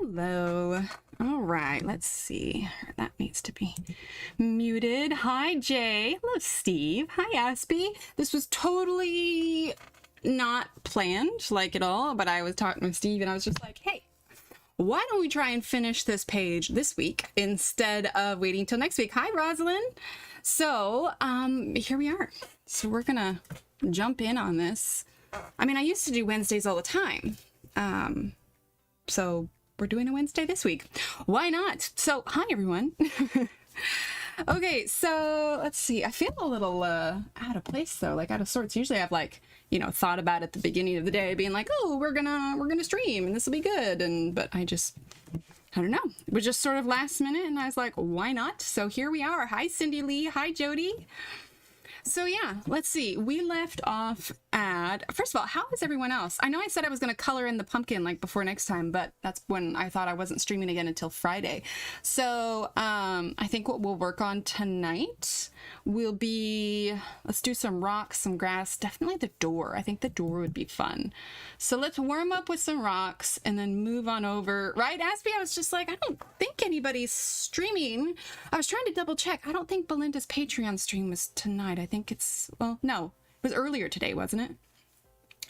Hello. All right, let's see. That needs to be muted. Hi, Jay. Hello, Steve. Hi, Aspie. This was totally not planned, like at all, but I was talking with Steve and I was just like, hey, why don't we try and finish this page this week instead of waiting till next week? Hi, Rosalind. So, here we are. So we're gonna jump in on this. I mean, I used to do Wednesdays all the time. So we're doing a Wednesday this week. Why not? So, hi, everyone. Okay, so let's see. I feel a little out of place though, like out of sorts. Usually I've like, you know, thought about at the beginning of the day being like, oh, we're gonna stream and this will be good. But I don't know. It was just sort of last minute and I was like, why not? So here we are. Hi, Cindy Lee. Hi, Jody. So yeah, let's see. We left off at, first of all, how is everyone else? I know I said I was going to color in the pumpkin like before next time, but that's when I thought I wasn't streaming again until Friday. So I think what we'll work on tonight will be, let's do some rocks, some grass, definitely the door. I think the door would be fun. So let's warm up with some rocks and then move on over. Right, Aspie? I was just like, I don't think anybody's streaming. I was trying to double check. I don't think Belinda's Patreon stream was tonight. I think it's, well, no, it was earlier today, wasn't it?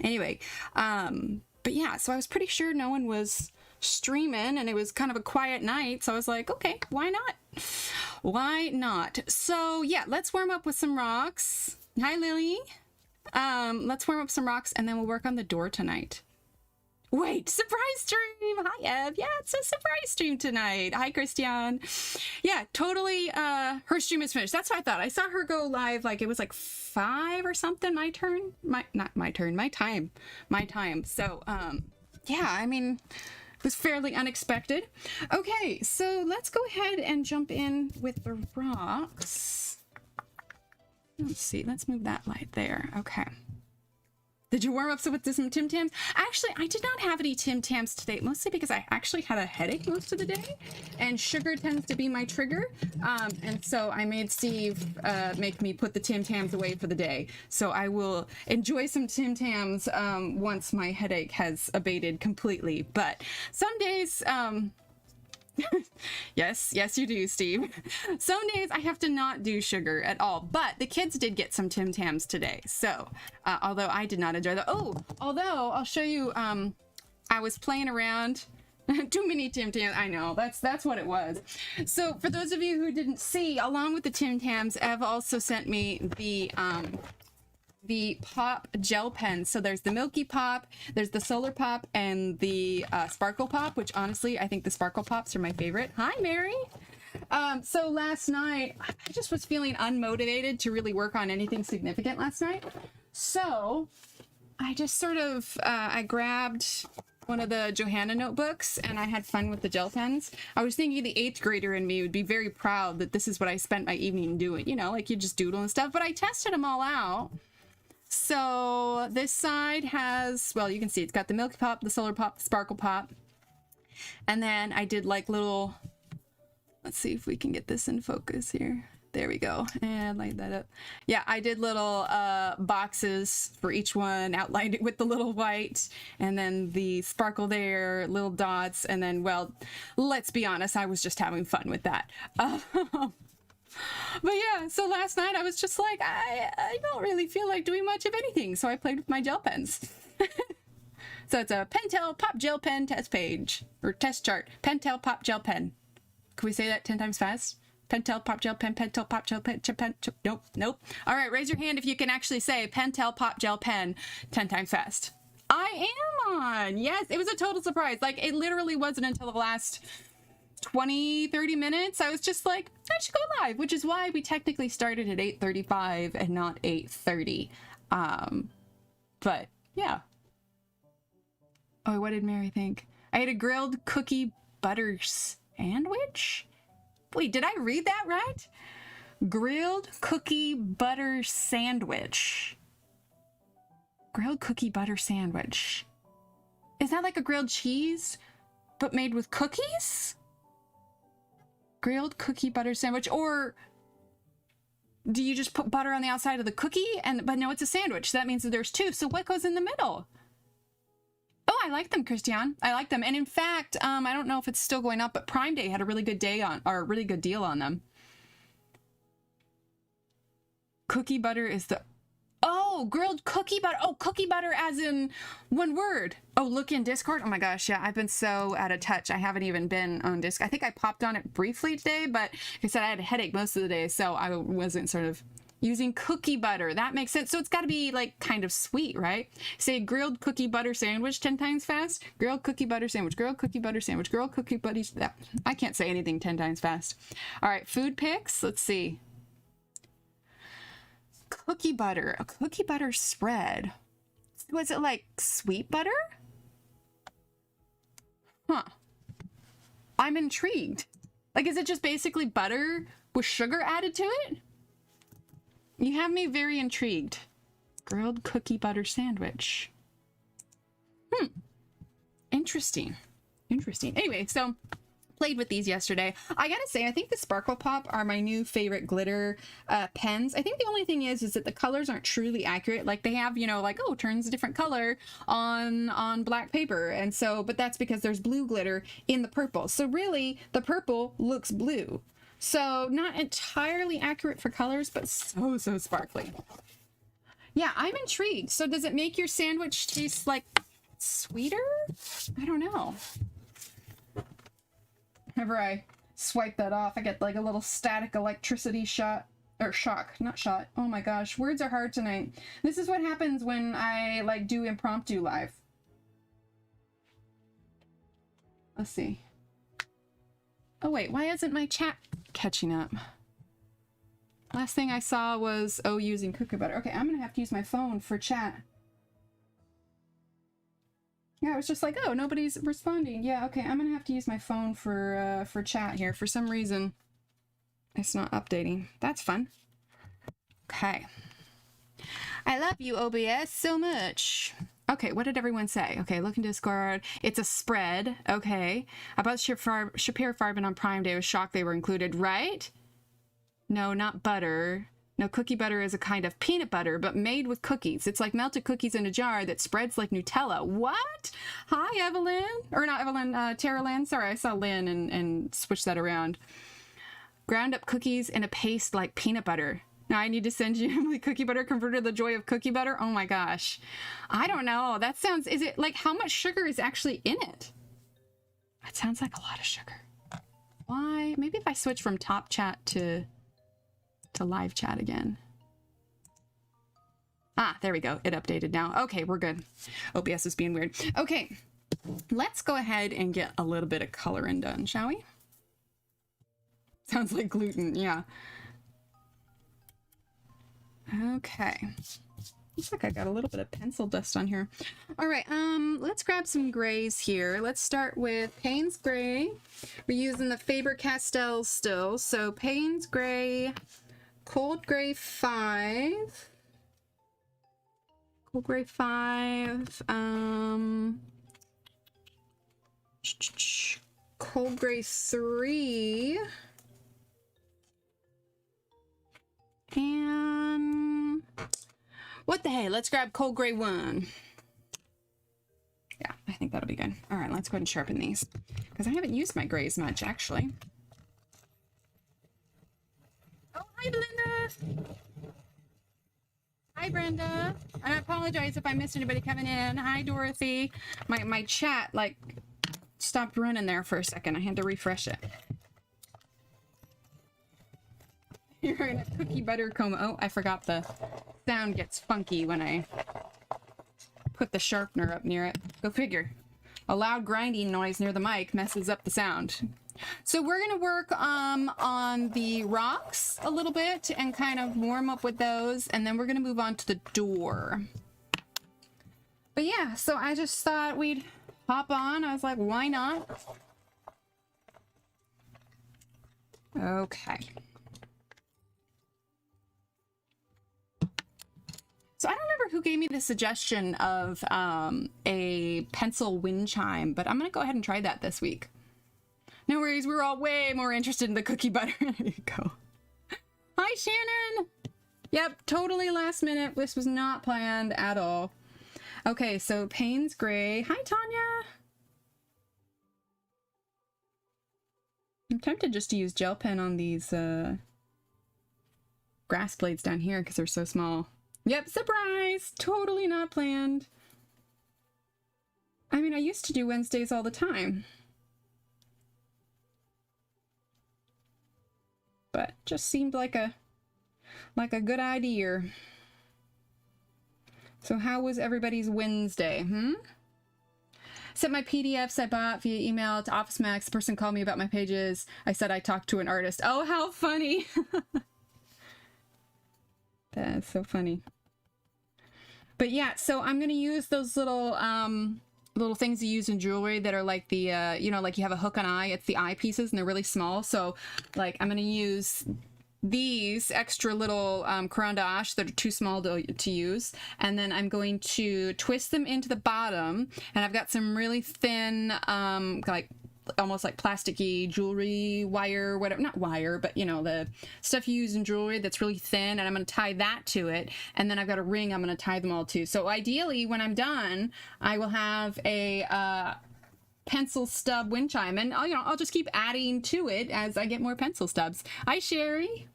Anyway, but yeah, so I was pretty sure no one was streaming and it was kind of a quiet night. So I was like, okay, why not? Why not? So yeah, let's warm up with some rocks. Hi, Lily. Let's warm up some rocks and then we'll work on the door tonight. Wait, surprise stream! Hi, Ev. Yeah, it's a surprise stream tonight. Hi, Christian. Yeah, totally, her stream is finished. That's what I thought. I saw her go live, like, it was like 5 or something, my turn. Not my turn, my time. So, yeah, I mean, it was fairly unexpected. Okay, so let's go ahead and jump in with the rocks. Let's see, let's move that light there. Okay. Did you warm up with some Tim Tams? Actually, I did not have any Tim Tams today, mostly because I actually had a headache most of the day, and sugar tends to be my trigger. And so I made Steve make me put the Tim Tams away for the day. So I will enjoy some Tim Tams once my headache has abated completely. But some days, yes, you do, Steve. Some days I have to not do sugar at all, but the kids did get some Tim Tams today. So, although I did not enjoy although I'll show you, I was playing around. Too many Tim Tams. I know, that's what it was. So for those of you who didn't see, along with the Tim Tams, Ev also sent me the pop gel pens. So there's the Milky Pop, there's the Solar Pop, and the Sparkle Pop, which honestly, I think the Sparkle Pops are my favorite. Hi, Mary. So last night, I just was feeling unmotivated to really work on anything significant last night. So I just sort of, I grabbed one of the Johanna notebooks and I had fun with the gel pens. I was thinking the 8th grader in me would be very proud that this is what I spent my evening doing, you know, like you just doodle and stuff, but I tested them all out. So this side has, well, you can see it's got the Milky Pop, the Solar Pop, the Sparkle Pop. And then I did like little, let's see if we can get this in focus here. There we go. And light that up. Yeah, I did little boxes for each one, outlined it with the little white, and then the sparkle there, little dots. And then, well, let's be honest, I was just having fun with that. But yeah, so last night I was just like, I don't really feel like doing much of anything. So I played with my gel pens. So it's a Pentel Pop Gel Pen test page, or test chart. Pentel Pop Gel Pen. Can we say that 10 times fast? Pentel Pop Gel Pen, Pentel Pop Gel Pen, nope. All right, raise your hand if you can actually say Pentel Pop Gel Pen 10 times fast. I am on. Yes, it was a total surprise. Like, it literally wasn't until the last 20-30 minutes I was just like, I should go live, which is why we technically started at 8:35 and not 8:30. But yeah. Oh, what did Mary think? I had a grilled cookie butter sandwich. Wait, did I read that right? Grilled cookie butter sandwich. Grilled cookie butter sandwich. Is that like a grilled cheese but made with cookies? Grilled cookie butter sandwich, or do you just put butter on the outside of the cookie but no, it's a sandwich, so that means that there's two, so what goes in the middle? Oh, I like them, Christian. I like them. And in fact, I don't know if it's still going up, but Prime Day had a really good day on, or a really good deal on them. Cookie butter is the... Oh, grilled cookie butter. Oh, cookie butter as in one word. Oh, look in Discord. Oh my gosh, yeah, I've been so out of touch. I haven't even been on Discord. I think I popped on it briefly today, but like I said, I had a headache most of the day, so I wasn't sort of using cookie butter. That makes sense. So it's got to be like kind of sweet, right? Say grilled cookie butter sandwich 10 times fast. Grilled cookie butter sandwich. Grilled cookie butter sandwich. Grilled cookie butter. I can't say anything 10 times fast. All right, food picks. Let's see. Cookie butter. A cookie butter spread. Was it like sweet butter? Huh. I'm intrigued. Like, is it just basically butter with sugar added to it? You have me very intrigued. Grilled cookie butter sandwich. Interesting. Interesting. Anyway, so played with these yesterday. I gotta say, I think the Sparkle Pop are my new favorite glitter pens. I think the only thing is that the colors aren't truly accurate. Like they have, you know, like, oh, turns a different color on black paper. And so, but that's because there's blue glitter in the purple. So really, the purple looks blue. So not entirely accurate for colors, but so sparkly. Yeah, I'm intrigued. So does it make your sandwich taste like sweeter? I don't know. Whenever I swipe that off, I get like a little static electricity shot, or shock, not shot. Oh my gosh, words are hard tonight. This is what happens when I like do impromptu live. Let's see. Oh wait, why isn't my chat catching up? Last thing I saw was, oh, using cookie butter. Okay, I'm gonna have to use my phone for chat. Yeah, it was just like, oh, nobody's responding. Yeah, okay, I'm gonna have to use my phone for chat here. For some reason, it's not updating. That's fun. Okay. I love you, OBS, so much. Okay, what did everyone say? Okay, look in Discord. It's a spread. Okay. I bought Shapiro Farben on Prime Day. I was shocked they were included, right? No, not butter. No, cookie butter is a kind of peanut butter, but made with cookies. It's like melted cookies in a jar that spreads like Nutella. What? Hi, Evelyn. Or not Evelyn, Tara Lynn. Sorry, I saw Lynn and switched that around. Ground up cookies in a paste like peanut butter. Now I need to send you Emily cookie butter converted to the joy of cookie butter. Oh my gosh. I don't know. That sounds, is it like how much sugar is actually in it? That sounds like a lot of sugar. Why? Maybe if I switch from top chat to live chat again. Ah, there we go. It updated now. Okay, we're good. OBS is being weird. Okay, let's go ahead and get a little bit of coloring done, shall we? Sounds like gluten, yeah. Okay. Looks like I got a little bit of pencil dust on here. All right, let's grab some grays here. Let's start with Payne's Gray. We're using the Faber-Castell still. So Payne's Gray, Cold Gray 5. Cold Gray 5. Cold Gray 3. And what the hey, let's grab Cold Gray 1. Yeah, I think that'll be good. All right, let's go ahead and sharpen these because I haven't used my grays much actually. Oh, hi Belinda. Hi Brenda. I apologize if I missed anybody coming in. Hi Dorothy. My chat like stopped running there for a second. I had to refresh it. You're in a cookie butter coma. Oh, I forgot the sound gets funky when I put the sharpener up near it. Go figure. A loud grinding noise near the mic messes up the sound. So we're going to work on the rocks a little bit and kind of warm up with those. And then we're going to move on to the door. But yeah, so I just thought we'd hop on. I was like, why not? Okay. So I don't remember who gave me the suggestion of a pencil wind chime, but I'm going to go ahead and try that this week. No worries, we're all way more interested in the cookie butter. There you go. Hi, Shannon. Yep, totally last minute. This was not planned at all. Okay, so Payne's Gray. Hi, Tanya. I'm tempted just to use gel pen on these grass blades down here because they're so small. Yep, surprise! Totally not planned. I mean, I used to do Wednesdays all the time. But just seemed like a good idea. So how was everybody's Wednesday? Sent my PDFs I bought via email to Office Max. The person called me about my pages. I said I talked to an artist. Oh, how funny. That's so funny. But yeah, so I'm gonna use those little things you use in jewelry that are like the you know, like you have a hook and eye. It's the eye pieces and they're really small. So like I'm gonna use these extra little caran d'Ache that are too small to use, and then I'm going to twist them into the bottom, and I've got some really thin like almost like plasticky jewelry wire, whatever, not wire, but you know, the stuff you use in jewelry that's really thin, and I'm going to tie that to it, and then I've got a ring I'm going to tie them all to. So ideally when I'm done I will have a pencil stub wind chime, and I'll just keep adding to it as I get more pencil stubs. Hi Sherry.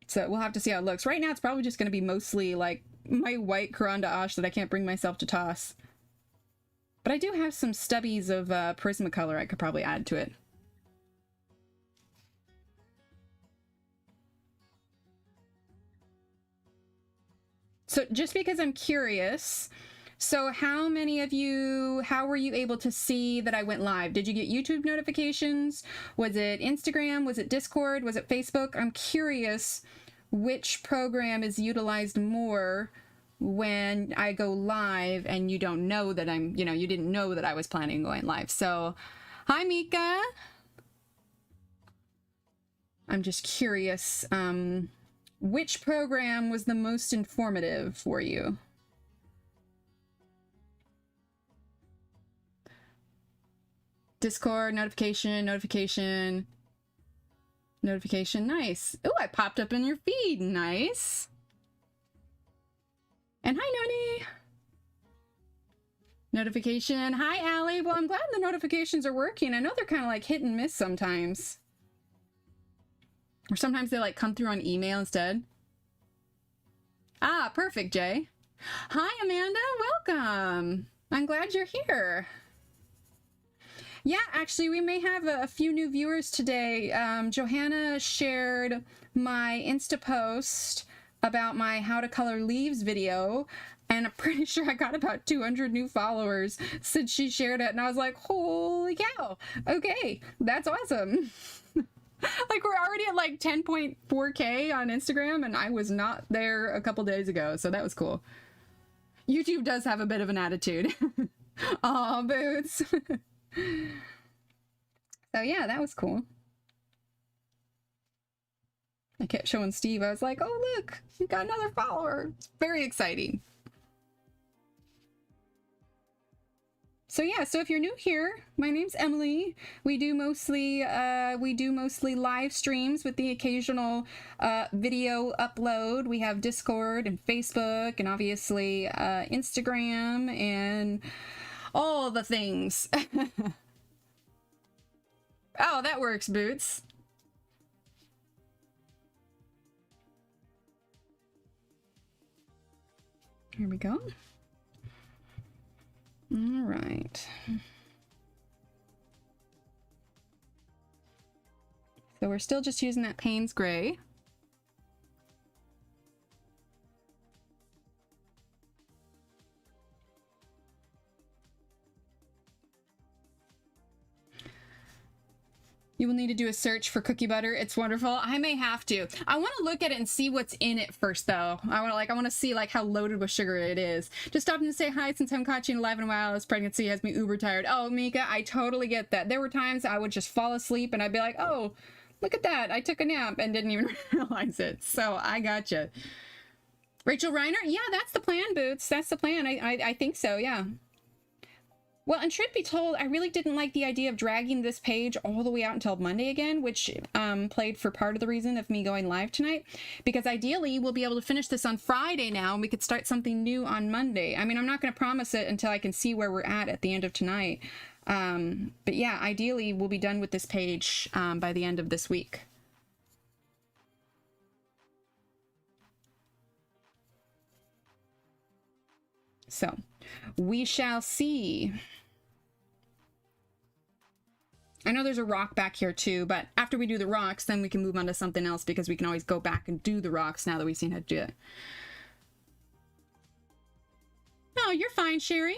So we'll have to see how it looks. Right now it's probably just going to be mostly like my white caran d'Ache that I can't bring myself to toss. But I do have some stubbies of Prismacolor I could probably add to it. So just because I'm curious, so how many of you, how were you able to see that I went live? Did you get YouTube notifications? Was it Instagram? Was it Discord? Was it Facebook? I'm curious which program is utilized more when I go live and you don't know that I'm, you didn't know that I was planning on going live. So, hi Mika. I'm just curious, which program was the most informative for you? Discord, notification, nice. Oh, I popped up in your feed, nice. And hi, Noni. Notification, hi, Allie. Well, I'm glad the notifications are working. I know they're kind of like hit and miss sometimes. Or sometimes they like come through on email instead. Ah, perfect, Jay. Hi, Amanda, welcome. I'm glad you're here. Yeah, actually, we may have a few new viewers today. Johanna shared my Insta post about my How to Color Leaves video, and I'm pretty sure I got about 200 new followers since she shared it, and I was like, holy cow, okay, that's awesome. Like, we're already at like 10.4K on Instagram, and I was not there a couple days ago, so that was cool. YouTube does have a bit of an attitude. Aw, Boots. So yeah, that was cool. I kept showing Steve, I was like, oh look, you got another follower. It's very exciting. So yeah, so if you're new here, my name's Emily. We do mostly live streams with the occasional video upload. We have Discord and Facebook and obviously Instagram and all the things. Oh, that works, Boots. Here we go. All right. So we're still just using that Payne's Gray. You will need to do a search for cookie butter. It's wonderful. I may have to. I want to look at it and see what's in it first, though. I want to see like how loaded with sugar it is. Just stopping to say hi since I haven't caught you live in a while. This pregnancy has me uber tired. Oh, Mika, I totally get that. There were times I would just fall asleep and I'd be like, oh, look at that. I took a nap and didn't even realize it. So I gotcha. Rachel Reiner? Yeah, that's the plan, Boots. That's the plan. I think so, yeah. Well, and truth be told, I really didn't like the idea of dragging this page all the way out until Monday again, which played for part of the reason of me going live tonight, because ideally we'll be able to finish this on Friday now, and we could start something new on Monday. I mean, I'm not going to promise it until I can see where we're at the end of tonight. But yeah, ideally we'll be done with this page by the end of this week. So we shall see. I know there's a rock back here too, but after we do the rocks, then we can move on to something else, because we can always go back and do the rocks now that we've seen how to do it. No, you're fine, Sherry.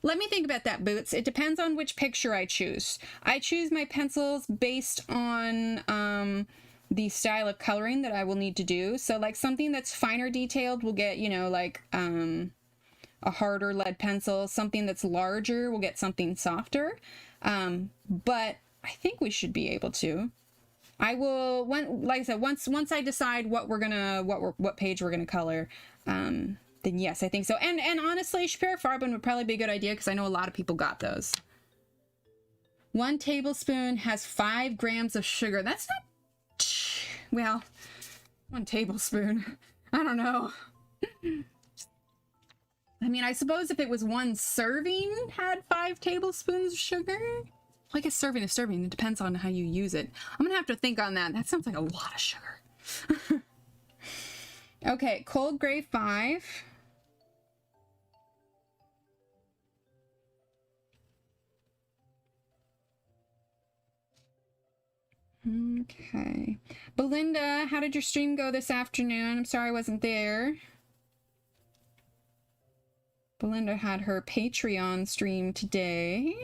Let me think about that, Boots. It depends on which picture I choose. I choose my pencils based on the style of coloring that I will need to do. So like something that's finer detailed will get, you know, like a harder lead pencil. Something that's larger will get something softer. But I think we should be able to. I will, like I said, once I decide what page we're gonna color, then yes, I think so. And honestly, Shapiro Farben would probably be a good idea, because I know a lot of people got those. 1 tablespoon has 5 grams of sugar. That's not, well, 1 tablespoon. I don't know. I mean, I suppose if it was 1 serving had 5 tablespoons of sugar. Well, I guess serving is serving. It depends on how you use it. I'm gonna have to think on that. That sounds like a lot of sugar. Okay, cold gray 5. Okay. Belinda, how did your stream go this afternoon? I'm sorry I wasn't there. Belinda had her Patreon stream today.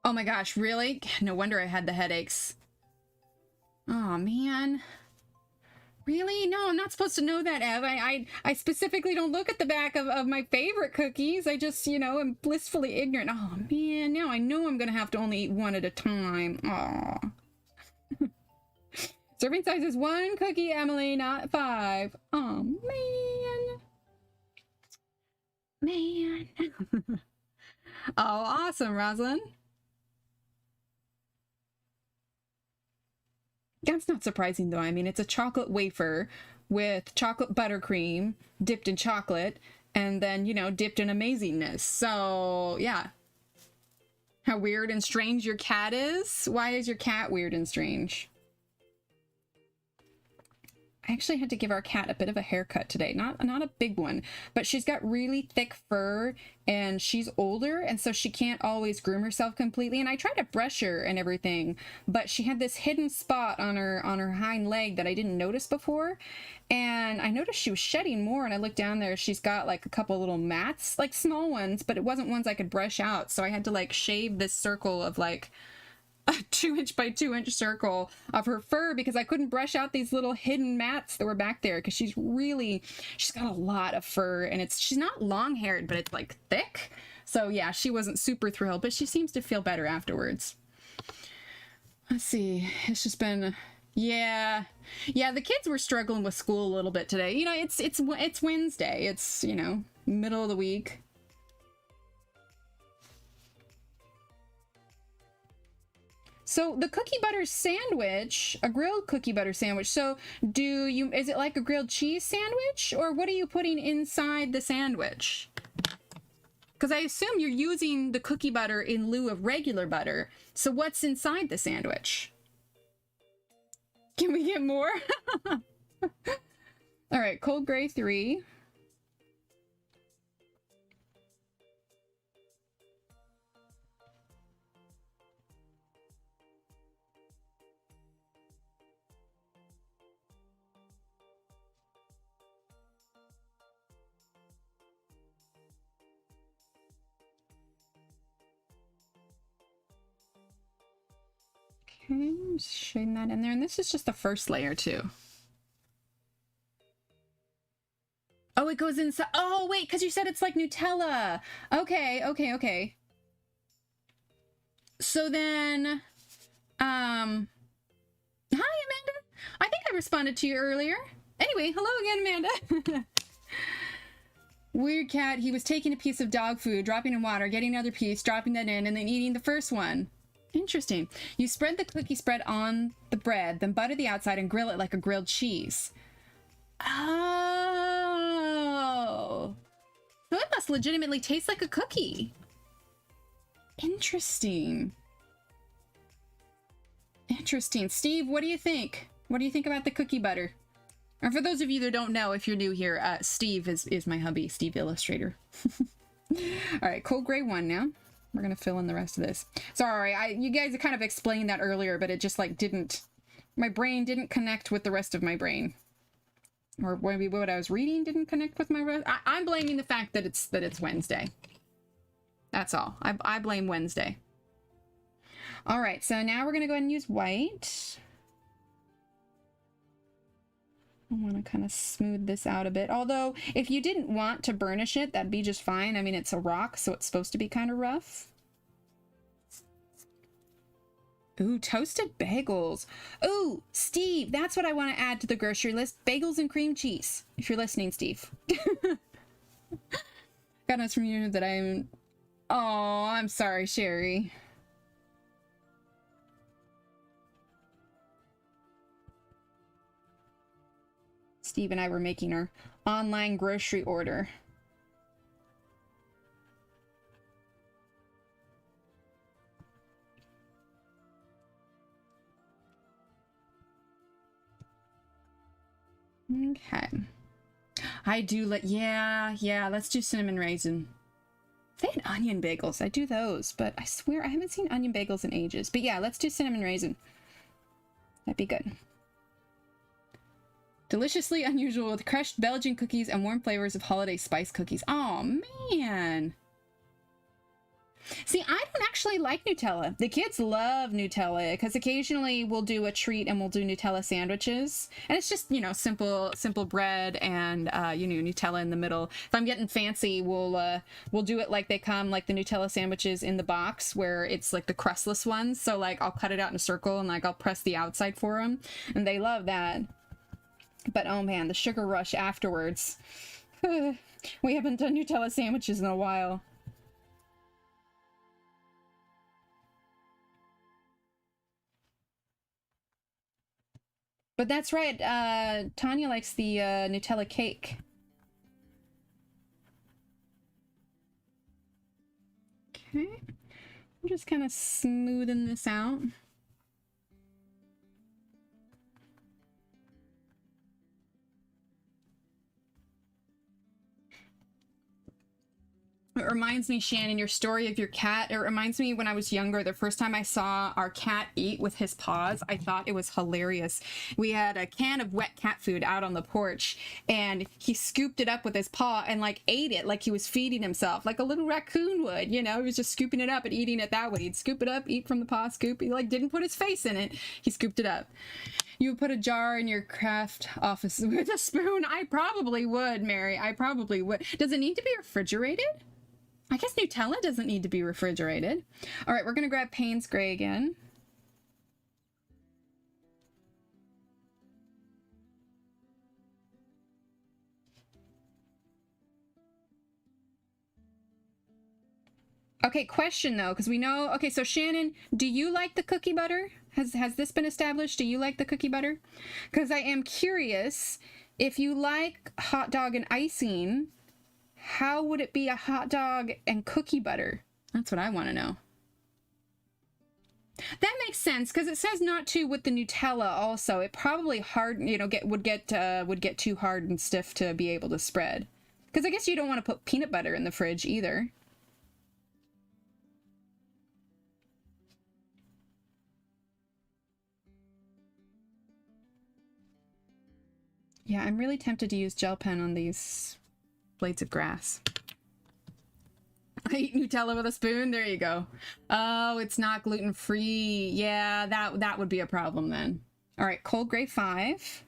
Oh my gosh, really? No wonder I had the headaches. Oh man. Really? No, I'm not supposed to know that, Ev. I specifically don't look at the back of my favorite cookies. I just, you know, am blissfully ignorant. Oh man, now I know I'm gonna have to only eat 1 at a time. Aw. Serving size is 1 cookie, Emily, not 5. Oh man. Man. Oh, awesome, Rosalind. That's not surprising, though. I mean, it's a chocolate wafer with chocolate buttercream dipped in chocolate and then, you know, dipped in amazingness. So, yeah. How weird and strange your cat is? Why is your cat weird and strange? I actually had to give our cat a bit of a haircut today. Not a big one, but she's got really thick fur and she's older, and so she can't always groom herself completely. And I tried to brush her and everything, but she had this hidden spot on her hind leg that I didn't notice before. And I noticed she was shedding more, and I looked down there, she's got like a couple little mats, like small ones, but it wasn't ones I could brush out. So I had to like shave this circle of like a 2-inch by 2-inch circle of her fur, because I couldn't brush out these little hidden mats that were back there, because she's got a lot of fur, and she's not long haired, but it's like thick. So yeah, she wasn't super thrilled, but she seems to feel better afterwards. Let's see, it's just been, yeah, the kids were struggling with school a little bit today. You know, it's Wednesday, it's, you know, middle of the week. So the cookie butter sandwich, a grilled cookie butter sandwich. So is it like a grilled cheese sandwich, or what are you putting inside the sandwich? Because I assume you're using the cookie butter in lieu of regular butter. So what's inside the sandwich? Can we get more? All right, cold gray 3. Okay, just shading that in there. And this is just the first layer too. Oh, it goes inside. Oh, wait, because you said it's like Nutella. Okay. So then, hi, Amanda. I think I responded to you earlier. Anyway, hello again, Amanda. Weird cat. He was taking a piece of dog food, dropping in water, getting another piece, dropping that in, and then eating the first one. Interesting. You spread the cookie spread on the bread, then butter the outside and grill it like a grilled cheese. Oh. So it must legitimately taste like a cookie. Interesting. Interesting. Steve, what do you think? What do you think about the cookie butter? And for those of you that don't know, if you're new here, Steve is my hubby, Steve Illustrator. All right, cold gray 1 now. We're going to fill in the rest of this. Sorry, you guys kind of explained that earlier, but it just like didn't, my brain didn't connect with the rest of my brain. Or maybe what I was reading didn't connect with my rest. I'm blaming the fact that it's Wednesday. That's all. I blame Wednesday. All right, so now we're going to go ahead and use white. I want to kind of smooth this out a bit. Although, if you didn't want to burnish it, that'd be just fine. I mean, it's a rock, so it's supposed to be kind of rough. Ooh, toasted bagels. Ooh, Steve, that's what I want to add to the grocery list. Bagels and cream cheese. If you're listening, Steve. Got notes from you that I'm... Oh, I'm sorry, Sherry. Steve and I were making our online grocery order. Okay. I do yeah, let's do cinnamon raisin. They had onion bagels. I do those, but I swear I haven't seen onion bagels in ages. But yeah, let's do cinnamon raisin. That'd be good. Deliciously unusual with crushed Belgian cookies and warm flavors of holiday spice cookies. Oh, man. See, I don't actually like Nutella. The kids love Nutella because occasionally we'll do a treat and we'll do Nutella sandwiches. And it's just, you know, simple bread and, you know, Nutella in the middle. If I'm getting fancy, we'll do it like they come, like the Nutella sandwiches in the box where it's like the crustless ones. So like I'll cut it out in a circle and like I'll press the outside for them. And they love that. But oh man, the sugar rush afterwards. We haven't done Nutella sandwiches in a while. But that's right, Tanya likes the Nutella cake. Okay, I'm just kind of smoothing this out. It reminds me, Shannon, your story of your cat. It reminds me when I was younger, the first time I saw our cat eat with his paws, I thought it was hilarious. We had a can of wet cat food out on the porch and he scooped it up with his paw and like ate it like he was feeding himself, like a little raccoon would, you know, he was just scooping it up and eating it that way. He'd scoop it up, eat from the paw, scoop. He like didn't put his face in it. He scooped it up. You would put a jar in your craft office with a spoon. I probably would, Mary. I probably would. Does it need to be refrigerated? I guess Nutella doesn't need to be refrigerated. All right, we're going to grab Payne's Gray again. Okay, question though, because we know... Okay, so Shannon, do you like the cookie butter? Has this been established? Do you like the cookie butter? Because I am curious, if you like hot dog and icing... How would it be a hot dog and cookie butter? That's what I want to know. That makes sense because it says not to with the Nutella. Also, it probably would get too hard and stiff to be able to spread. Because I guess you don't want to put peanut butter in the fridge either. Yeah, I'm really tempted to use gel pen on these blades of grass. I eat Nutella with a spoon. There you go. Oh, it's not gluten-free. Yeah, that would be a problem then. All right, cold gray 5.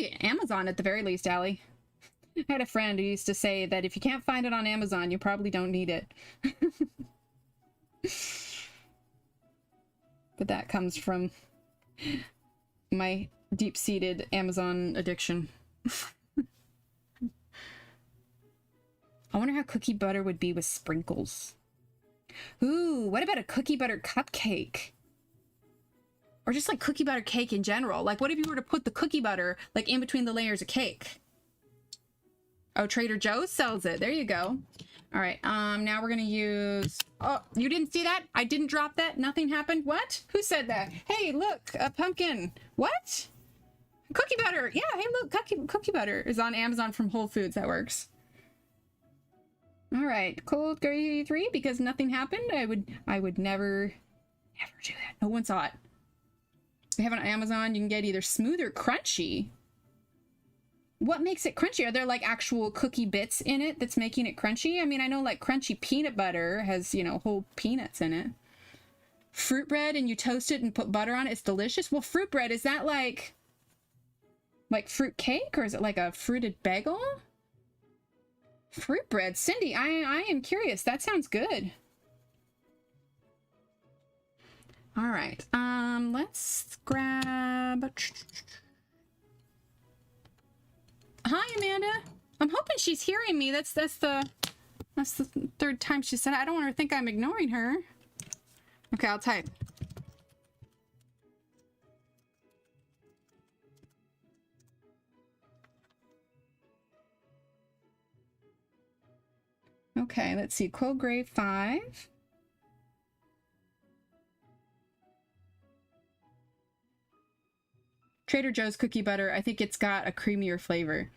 Probably Amazon at the very least, Allie. I had a friend who used to say that if you can't find it on Amazon, you probably don't need it. But that comes from my deep-seated Amazon addiction. I wonder how cookie butter would be with sprinkles. Ooh, what about a cookie butter cupcake? Or just like cookie butter cake in general. Like, what if you were to put the cookie butter like in between the layers of cake? Oh, Trader Joe's sells it. There you go. All right, now we're gonna use... Oh, you didn't see that? I didn't drop that? Nothing happened? What? Who said that? Hey, look, a pumpkin. What? Cookie butter. Yeah, hey, look, cookie butter is on Amazon from Whole Foods. That works. All right, cold gravy 3 because nothing happened. I would never do that. No one saw it. They have it on Amazon. You can get either smooth or crunchy. What makes it crunchy? Are there like actual cookie bits in it that's making it crunchy? I mean, I know like crunchy peanut butter has, you know, whole peanuts in it. Fruit bread and you toast it and put butter on it. It's delicious. Well, fruit bread, is that like fruit cake or is it like a fruited bagel? Fruit bread. Cindy, I am curious. That sounds good. All right. Let's grab... Hi, Amanda. I'm hoping she's hearing me. That's the third time she said it. I don't want her to think I'm ignoring her. Okay, I'll type. Okay, let's see. Cold Grey 5. Trader Joe's cookie butter. I think it's got a creamier flavor.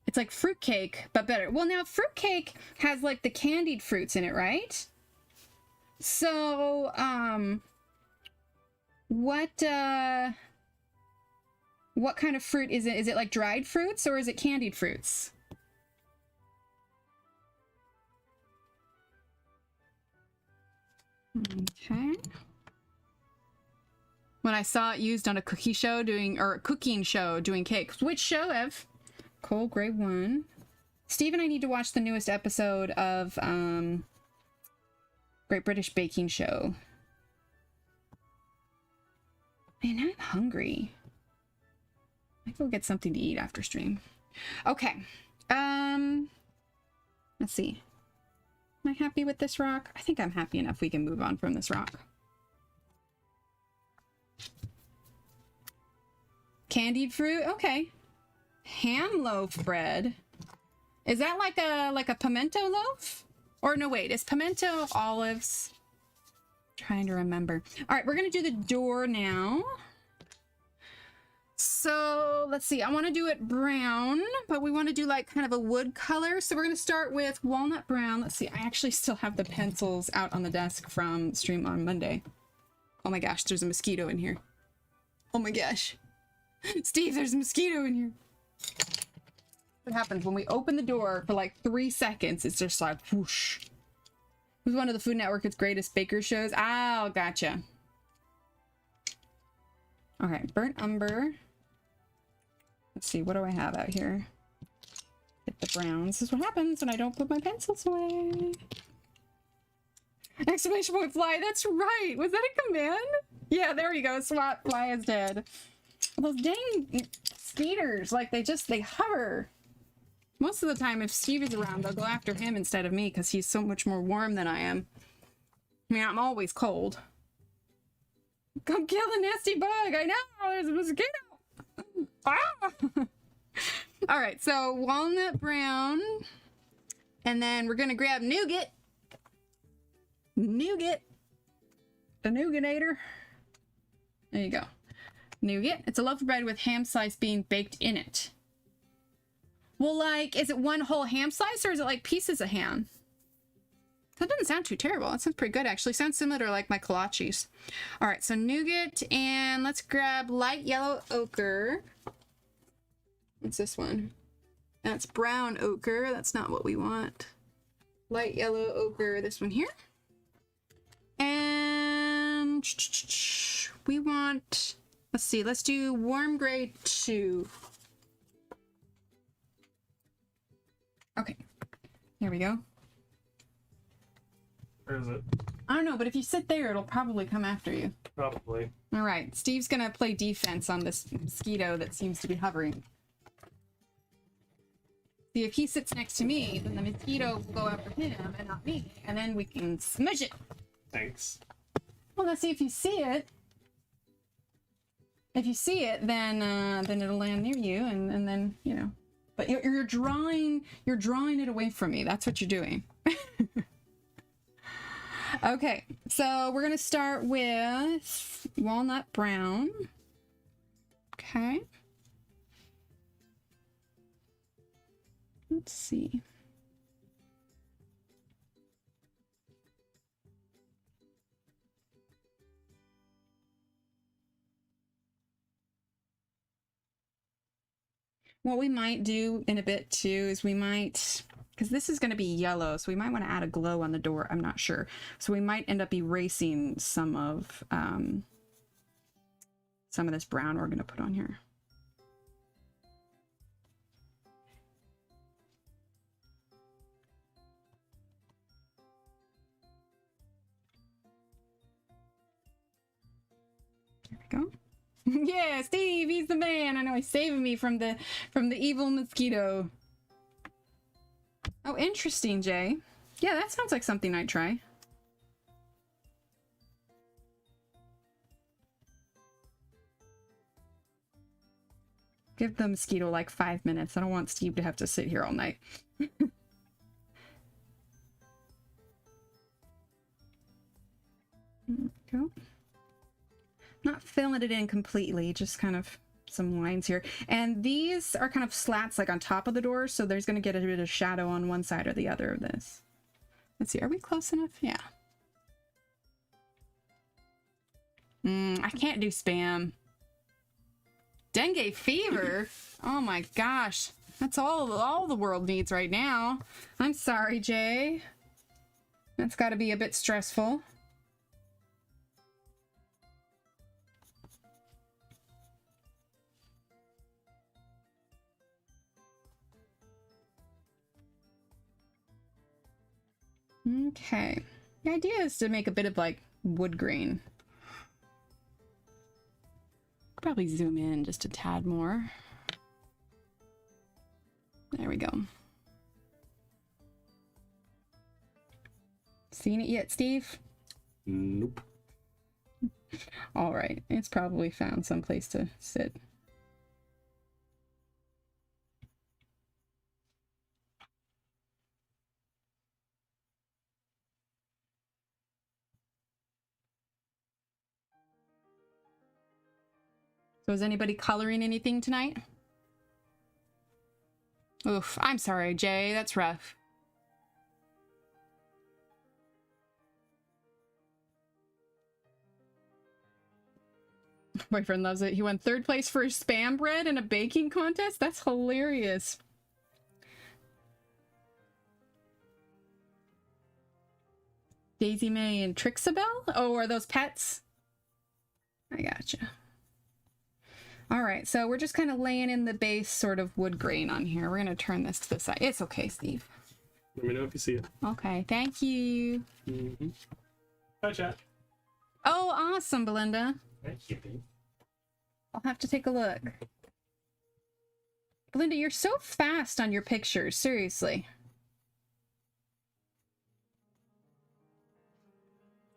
It's like fruitcake, but better. Well, now fruitcake has like the candied fruits in it, right? So, what kind of fruit is it? Is it like dried fruits or is it candied fruits? Okay. When I saw it used on a cooking show doing cakes. Which show, Ev? Cold Grey 1. Steve and I need to watch the newest episode of Great British Baking Show. Man, now I'm hungry. I might go get something to eat after stream. Okay. Let's see. Am I happy with this rock? I think I'm happy enough we can move on from this rock. Candied fruit? Okay. Ham loaf bread. Is that like a pimento loaf? Or no, wait, is pimento olives? I'm trying to remember. All right, we're gonna do the door now. So let's see, I want to do it brown, but we want to do like kind of a wood color. So we're going to start with walnut brown. Let's see, I actually still have the pencils out on the desk from stream on Monday. Oh my gosh, there's a mosquito in here. Oh my gosh. Steve, there's a mosquito in here. What happens when we open the door for like 3 seconds? It's just like whoosh. It was one of the Food Network's greatest baker shows. Oh, gotcha. Okay, burnt umber. Let's see, what do I have out here? Get the browns. This is what happens when I don't put my pencils away. Exclamation point fly, that's right! Was that a command? Yeah, there you go, SWAT fly is dead. Those dang skaters, like they hover. Most of the time, if Steve is around, they'll go after him instead of me because he's so much more warm than I am. I mean, I'm always cold. Come kill the nasty bug! I know! There's a mosquito! Ah! All right, so walnut brown. And then we're gonna grab nougat. Nougat. The nouganator. There you go. Nougat. It's a loaf of bread with ham slice being baked in it. Well, like, is it one whole ham slice or is it like pieces of ham? That doesn't sound too terrible. That sounds pretty good, actually. Sounds similar to like my kolaches. All right, so nougat, and let's grab light yellow ochre. What's this one? That's brown ochre. That's not what we want. Light yellow ochre, this one here. And we want, let's see, let's do warm gray 2. Okay, here we go. Where is it? I don't know, but if you sit there, it'll probably come after you. Probably. All right, Steve's gonna play defense on this mosquito that seems to be hovering. See, if he sits next to me, then the mosquito will go after him and not me, and then we can smush it. Thanks. Well, let's see if you see it. If you see it, then it'll land near you, and then, you know. But you're drawing it away from me. That's what you're doing. Okay, so we're gonna start with walnut brown. Okay. Let's see. What we might do in a bit too is we might, because this is going to be yellow, so we might want to add a glow on the door. I'm not sure. So we might end up erasing some of this brown we're going to put on here. There we go. Yeah, Steve, he's the man. I know he's saving me from the evil mosquito. Oh, interesting, Jay. Yeah, that sounds like something I'd try. Give the mosquito like 5 minutes. I don't want Steve to have to sit here all night. Go. Not filling it in completely, just kind of some lines here. And these are kind of slats like on top of the door, so there's going to get a bit of shadow on one side or the other of this. Let's see, are we close enough? Yeah. I can't do spam. Dengue fever? Oh my gosh. That's all the world needs right now. I'm sorry, Jay. That's got to be a bit stressful. Okay. The idea is to make a bit of like wood grain. Probably zoom in just a tad more. There we go. Seen it yet, Steve? Nope. All right. It's probably found someplace to sit. So is anybody coloring anything tonight? Oof, I'm sorry, Jay. That's rough. Boyfriend loves it. He won 3rd place for spam bread in a baking contest? That's hilarious. Daisy May and Trixabelle? Oh, are those pets? I gotcha. All right, so we're just kind of laying in the base sort of wood grain on here. We're going to turn this to the side. It's okay, Steve. Let me know if you see it. Okay, thank you. Hi, chat. Oh, awesome, Belinda. Thank you, babe. I'll have to take a look. Belinda, you're so fast on your pictures, seriously.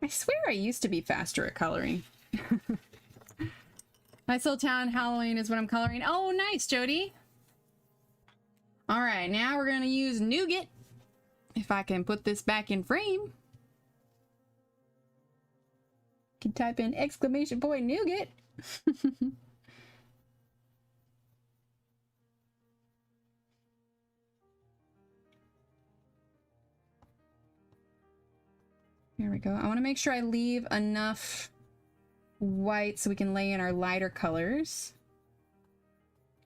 I swear I used to be faster at coloring. Nice little town Halloween is what I'm coloring. Oh, nice, Jody. All right, now we're going to use nougat. If I can put this back in frame. You can type in exclamation point nougat. There we go. I want to make sure I leave enough white so we can lay in our lighter colors.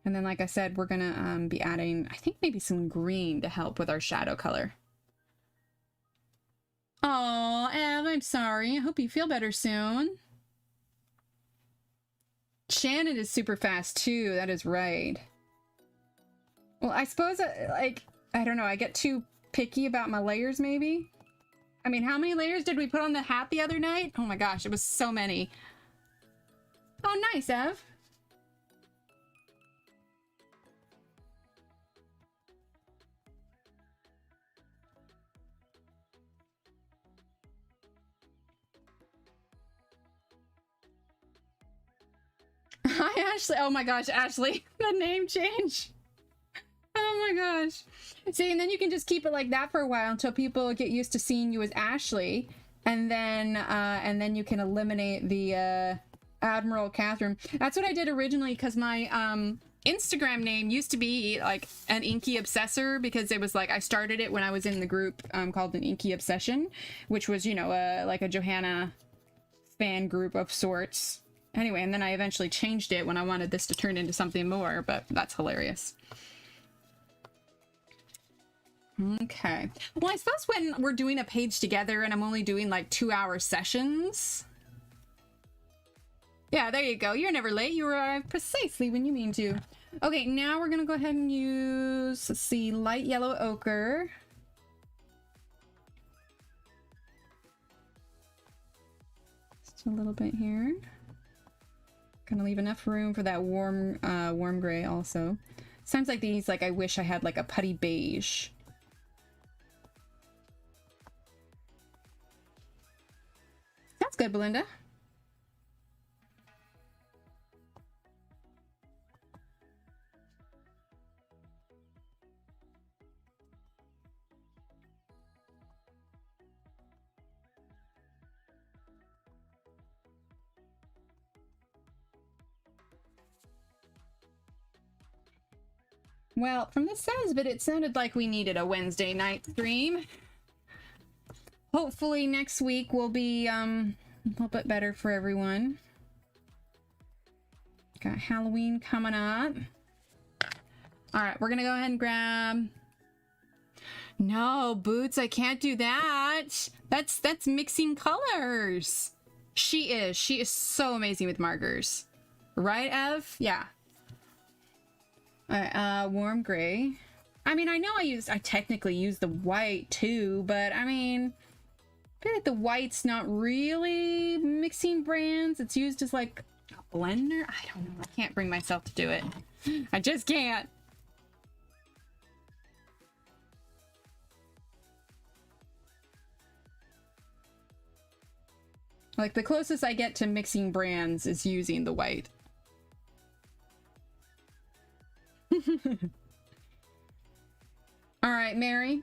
And then, like I said, we're gonna be adding, I think, maybe some green to help with our shadow color. Oh, Ev, I'm sorry. I hope you feel better soon. Shannon is super fast too. That is right. Well, I suppose like I don't know, I get too picky about my layers maybe. I mean, how many layers did we put on the hat the other night? Oh my gosh, it was so many. Oh, nice, Ev. Hi, Ashley. Oh my gosh, Ashley. The name change. Oh my gosh. See, and then you can just keep it like that for a while until people get used to seeing you as Ashley. And then you can eliminate the Admiral Catherine. That's what I did originally because my Instagram name used to be like an Inky Obsessor, because it was like I started it when I was in the group called an Inky Obsession, which was, you know, like a Johanna fan group of sorts. Anyway, and then I eventually changed it when I wanted this to turn into something more, but that's hilarious. Okay. Well, I suppose when we're doing a page together and I'm only doing like 2-hour sessions. Yeah, there you go. You're never late. You arrive precisely when you mean to. Okay, now we're going to go ahead and use, let's see, light yellow ochre. Just a little bit here. Gonna leave enough room for that warm gray also. Sounds like these, like I wish I had like a putty beige. That's good, Belinda. Well, from the sounds of it, it sounded like we needed a Wednesday night stream. Hopefully next week will be a little bit better for everyone. Got Halloween coming up. All right, we're gonna go ahead and grab... No, Boots, I can't do that. That's mixing colors. She is so amazing with markers. Right, Ev? Yeah. All right, warm gray. I mean, I know I technically use the white too, but I mean, I feel like the white's not really mixing brands. It's used as like a blender. I don't know. I can't bring myself to do it. I just can't. Like the closest I get to mixing brands is using the white. All right, Mary.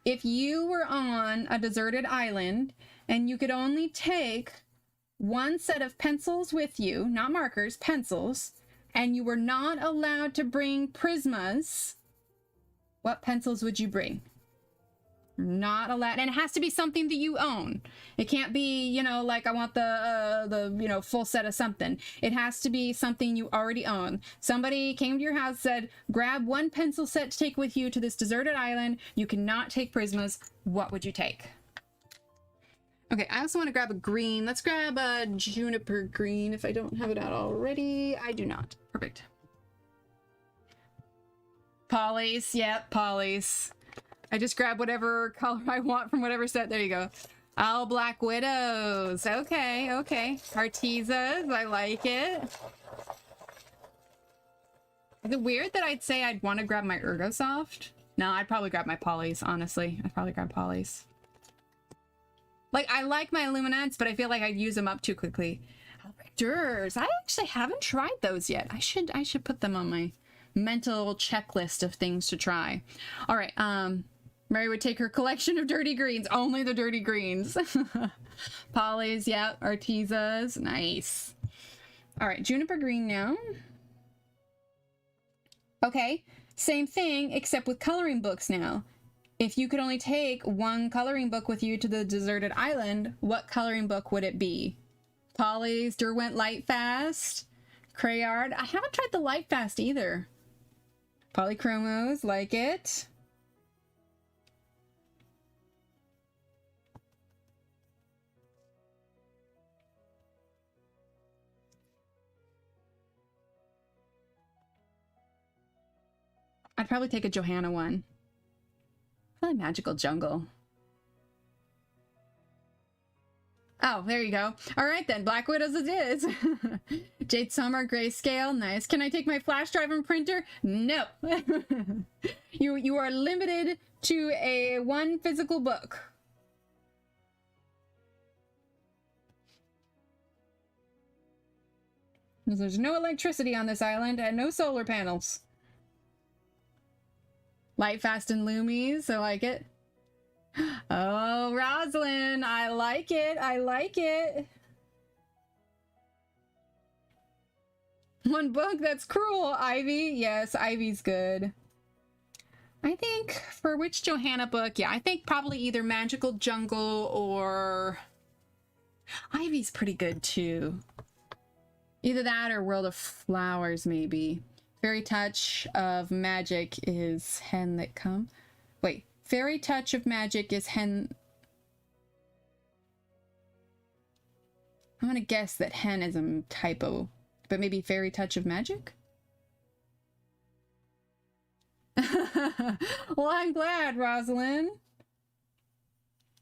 If you were on a deserted island and you could only take one set of pencils with you, not markers, pencils, and you were not allowed to bring Prismas, what pencils would you bring? Not allowed, and it has to be something that you own. It can't be, you know, like I want the you know, full set of something. It has to be something you already own. Somebody came to your house, said, grab one pencil set to take with you to this deserted island. You cannot take Prismas. What would you take? Okay, I also want to grab a green. Let's grab a juniper green if I don't have it out already. I do not. Perfect. Polys, yep, Polys. I just grab whatever color I want from whatever set. There you go. Oh, Black Widows. Okay, okay. Artesas, I like it. Is it weird that I'd say I'd want to grab my Ergosoft? No, I'd probably grab my Polys, honestly. I'd probably grab Polys. Like, I like my Illuminants, but I feel like I'd use them up too quickly. Albrectors. I actually haven't tried those yet. I should put them on my mental checklist of things to try. All right, Mary would take her collection of dirty greens. Only the dirty greens. Polys, yeah. Artesas. Nice. All right, juniper green now. Okay, same thing, except with coloring books now. If you could only take one coloring book with you to the deserted island, what coloring book would it be? Polys, Derwent Lightfast, Crayard. I haven't tried the Lightfast either. Polychromos, like it. I'd probably take a Johanna one. Probably Magical Jungle. Oh, there you go. All right then, Black Widows it is. Jade Summer, Grayscale, nice. Can I take my flash drive and printer? No. You are limited to a one physical book. There's no electricity on this island and no solar panels. Light, fast, and loomies. I like it. Oh, Rosalind, I like it. I like it. One book that's cruel. Ivy. Yes, Ivy's good. I think for which Johanna book? Yeah, I think probably either Magical Jungle or Ivy's pretty good too. Either that or World of Flowers, maybe. Fairy Touch of Magic is Hen That Come. Wait, Fairy Touch of Magic is Hen. I'm gonna guess that Hen is a typo, but maybe Fairy Touch of Magic? Well, I'm glad, Rosalind.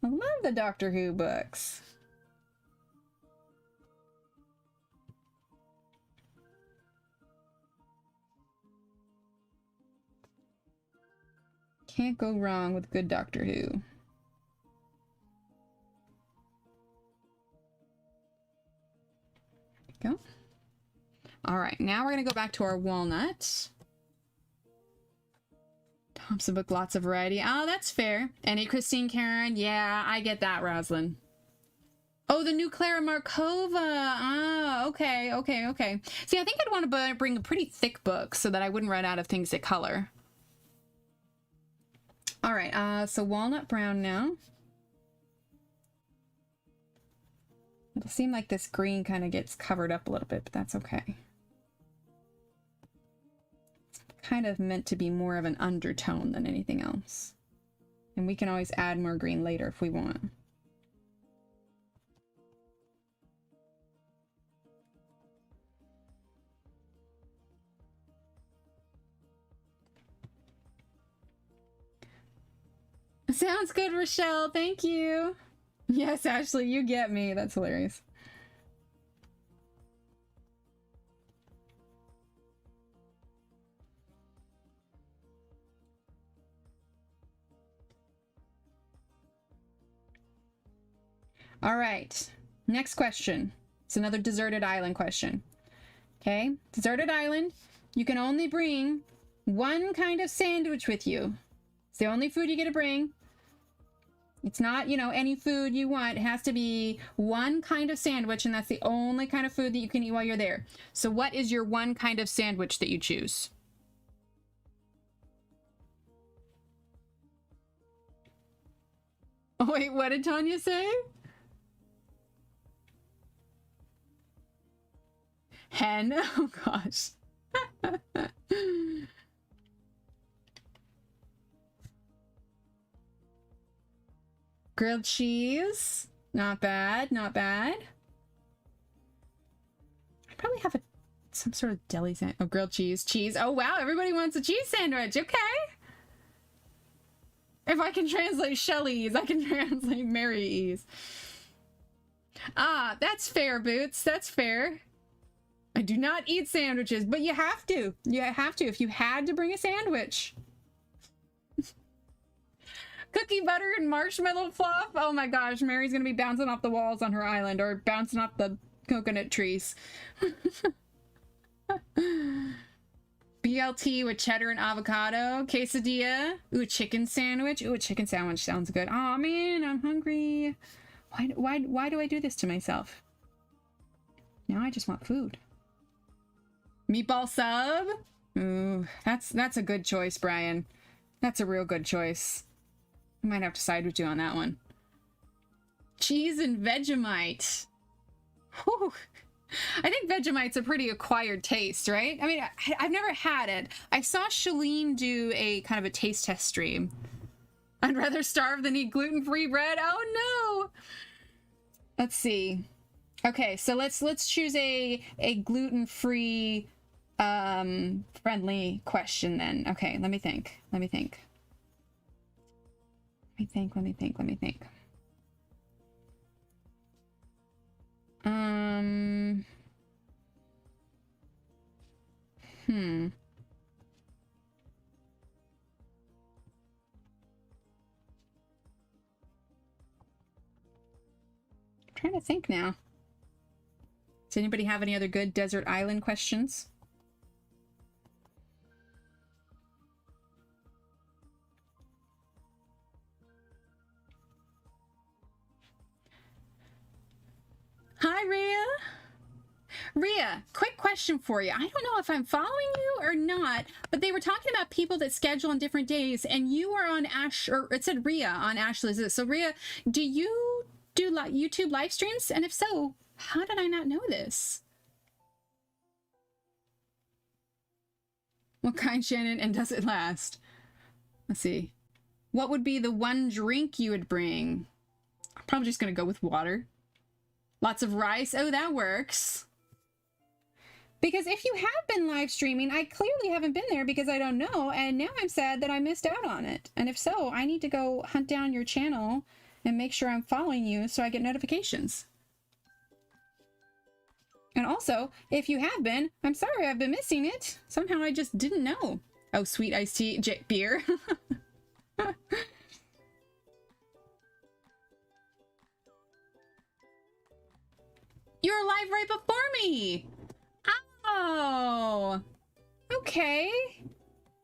I love the Doctor Who books. Can't go wrong with good Doctor Who. There we go. All right, now we're gonna go back to our walnut. Thompson book, lots of variety. Oh, that's fair. Any Christine Karen? Yeah, I get that, Rosalind. Oh, the new Clara Markova. Ah, okay. See, I think I'd want to bring a pretty thick book so that I wouldn't run out of things to color. All right, so walnut brown now. It'll seem like this green kind of gets covered up a little bit, but that's okay. It's kind of meant to be more of an undertone than anything else. And we can always add more green later if we want. Sounds good, Rochelle. Thank you. Yes, Ashley, you get me. That's hilarious. All right. Next question. It's another deserted island question. Okay. Deserted island. You can only bring one kind of sandwich with you. It's the only food you get to bring. It's not, you know, any food you want. It has to be one kind of sandwich, and that's the only kind of food that you can eat while you're there. So what is your one kind of sandwich that you choose? Oh, wait, what did Tanya say? Hen? Oh, gosh. Grilled cheese. Not bad, not bad. I probably have some sort of deli sandwich. Oh, grilled cheese. Cheese. Oh, wow. Everybody wants a cheese sandwich. Okay. If I can translate Shelley's, I can translate Mary's. Ah, that's fair, Boots. That's fair. I do not eat sandwiches, but you have to. You have to if you had to bring a sandwich. Cookie butter and marshmallow fluff. Oh my gosh, Mary's gonna be bouncing off the walls on her island or bouncing off the coconut trees. BLT with cheddar and avocado. Quesadilla. Ooh, a chicken sandwich. Ooh, a chicken sandwich sounds good. Oh man, I'm hungry. Why do I do this to myself? Now I just want food. Meatball sub. Ooh, that's a good choice, Brian. That's a real good choice. I might have to side with you on that one. Cheese and Vegemite. Whew. I think Vegemite's a pretty acquired taste, right? I mean, I've never had it. I saw Shalene do a kind of a taste test stream. I'd rather starve than eat gluten-free bread. Oh no! Let's see. Okay, so let's choose a gluten-free friendly question then. Okay, let me think. Let me think. I'm trying to think now. Does anybody have any other good desert island questions? Hi, Rhea. Rhea, quick question for you. I don't know if I'm following you or not, but they were talking about people that schedule on different days, and you are on Ash, or it said Rhea on Ashley's. So Rhea, do you do YouTube live streams? And if so, how did I not know this? What kind, Shannon, and does it last? Let's see. What would be the one drink you would bring? I'm probably just going to go with water. Lots of rice. Oh, that works. Because if you have been live streaming, I clearly haven't been there because I don't know, and now I'm sad that I missed out on it. And if so, I need to go hunt down your channel and make sure I'm following you so I get notifications. And also, if you have been, I'm sorry I've been missing it. Somehow I just didn't know. Oh, sweet iced tea, beer. You're live right before me. Oh, okay.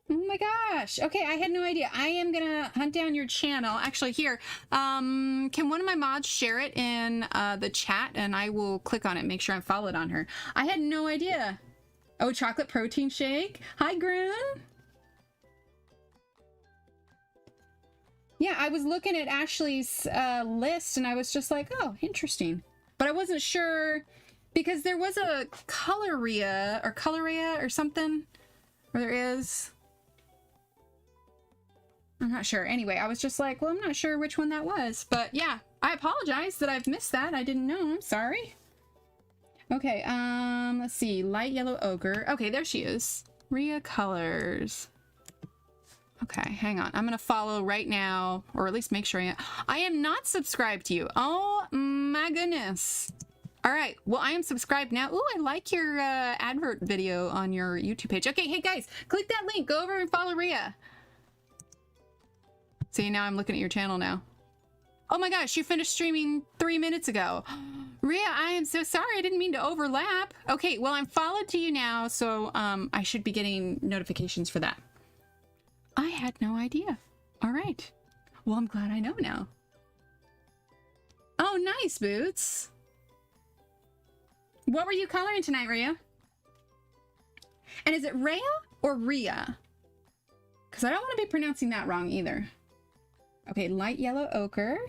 Oh my gosh. Okay, I had no idea. I am gonna hunt down your channel. Actually, here, can one of my mods share it in the chat, and I will click on it and make sure I'm followed on her. I had no idea. Oh, chocolate protein shake. Hi, Groon. Yeah, I was looking at Ashley's list, and I was just like, oh, interesting. But I wasn't sure, because there was a Colorea or something, or there is. I'm not sure. Anyway, I was just like, well, I'm not sure which one that was. But yeah, I apologize that I've missed that. I didn't know. I'm sorry. Okay, let's see. Light yellow ochre. Okay, there she is. Rhea Colors. Okay, hang on. I'm gonna follow right now, or at least make sure I am not subscribed to you. Oh my goodness. All right, well, I am subscribed now. Ooh, I like your advert video on your YouTube page. Okay, hey guys, click that link. Go over and follow Rhea. See, now I'm looking at your channel now. Oh my gosh, you finished streaming 3 minutes ago. Rhea, I am so sorry. I didn't mean to overlap. Okay, well, I'm followed to you now, so I should be getting notifications for that. I had no idea. All right. Well, I'm glad I know now. Oh, nice, Boots. What were you coloring tonight, Rhea? And is it Rhea or Rhea? Because I don't want to be pronouncing that wrong either. Okay, light yellow ochre.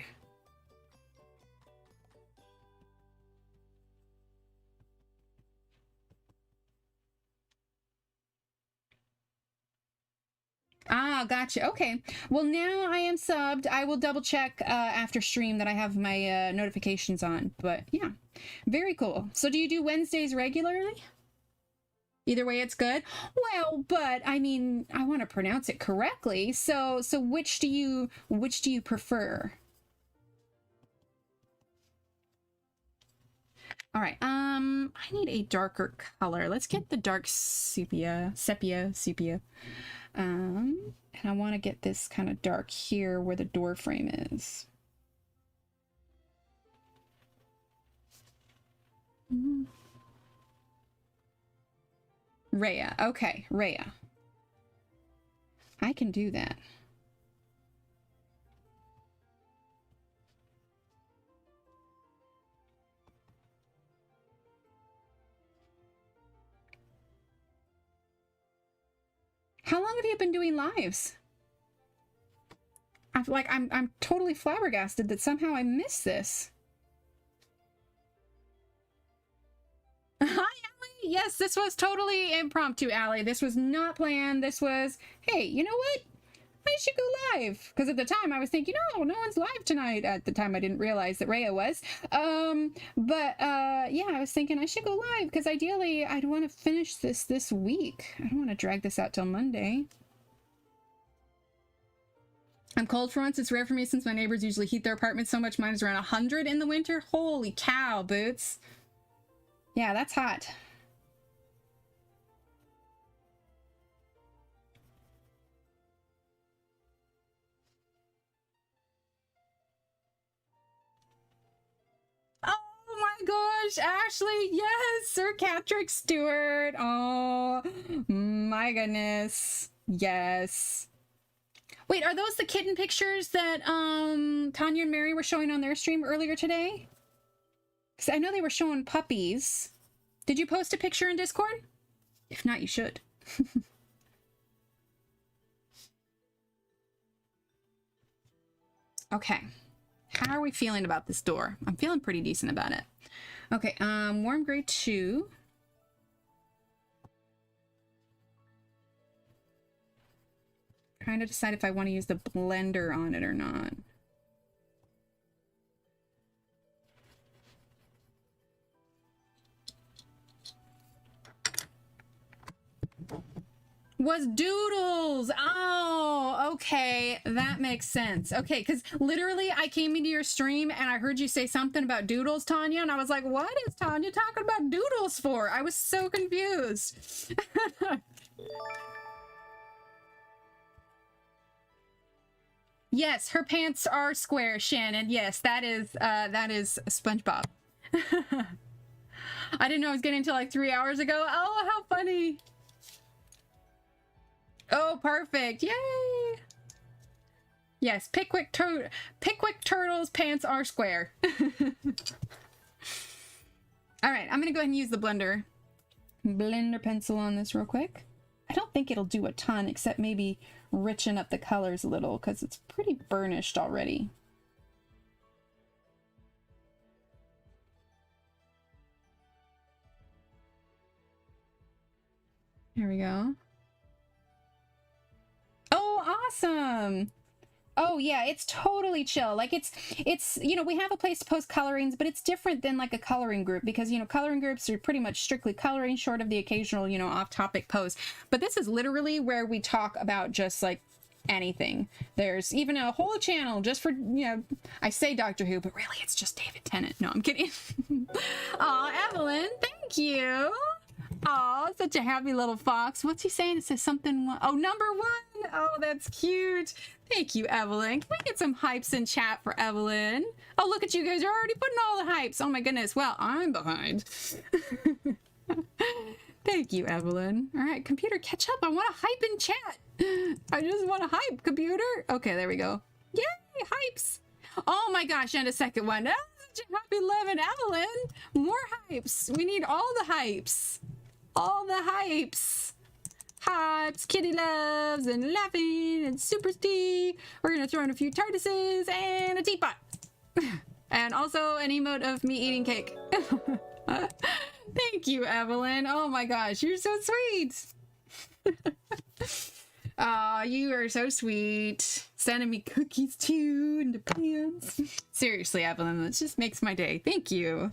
Ah, gotcha. Okay. Well, now I am subbed. I will double check after stream that I have my notifications on. But yeah, very cool. So do you do Wednesdays regularly? Either way, it's good. Well, but I mean, I want to pronounce it correctly. So which do you prefer? All right. I need a darker color. Let's get the dark sepia. And I want to get this kind of dark here where the door frame is. Rhea. Okay, Rhea. I can do that. How long have you been doing lives? I'm totally flabbergasted that somehow I missed this. Hi, Allie. Yes, this was totally impromptu, Allie. This was not planned. This was, hey, you know what? I should go live. Because at the time I was thinking, oh, no one's live tonight. At the time I didn't realize that Rhea was. Yeah, I was thinking I should go live because ideally I'd want to finish this week. I don't want to drag this out till Monday. I'm cold for once. It's rare for me since my neighbors usually heat their apartments so much. Mine is around 100 in the winter. Holy cow, Boots. Yeah, that's hot. Oh my gosh, Ashley, yes, Sir Catrick Stewart. Oh my goodness, yes. Wait, are those the kitten pictures that Tanya and Mary were showing on their stream earlier today? Because I know they were showing puppies. Did you post a picture in Discord? If not, you should. Okay. How are we feeling about this door? I'm feeling pretty decent about it. Okay, warm gray 2. Trying to decide if I want to use the blender on it or not. Was Doodles. Oh, okay. That makes sense. Okay, because literally I came into your stream and I heard you say something about Doodles, Tanya, and I was like, what is Tanya talking about Doodles for? I was so confused. Yes, her pants are square, Shannon. Yes, that is SpongeBob. I didn't know I was getting until like 3 hours ago. Oh, how funny. Oh, perfect. Yay. Yes, Pickwick Turtle's pants are square. All right, I'm going to go ahead and use the blender pencil on this real quick. I don't think it'll do a ton, except maybe richen up the colors a little because it's pretty burnished already. Here we go. Oh, awesome. Oh yeah, it's totally chill. Like it's, you know, we have a place to post colorings, but it's different than like a coloring group because, you know, coloring groups are pretty much strictly coloring short of the occasional, you know, off-topic post. But this is literally where we talk about just like anything. There's even a whole channel just for, you know, I say Doctor Who, but really it's just David Tennant. No, I'm kidding. Aw, Evelyn, thank you. Oh, such a happy little fox. What's he saying? It says something. Oh, number 1. Oh, that's cute. Thank you, Evelyn. Can we get some hypes in chat for Evelyn? Oh, look at you guys. You're already putting all the hypes. Oh my goodness. Well, I'm behind. Thank you, Evelyn. All right, computer, catch up. I want to hype in chat. I just want to hype, computer. Okay, there we go. Yay, hypes. Oh my gosh, and a second one. Oh, such a happy 11, Evelyn. More hypes. We need all the hypes. All the hypes. Hypes, kitty loves, and laughing, and super tea. We're gonna throw in a few TARDISes and a teapot. And also an emote of me eating cake. Thank you, Evelyn. Oh my gosh, you're so sweet. Aw, you are so sweet. Sending me cookies too, and the pants. Seriously, Evelyn, that just makes my day. Thank you.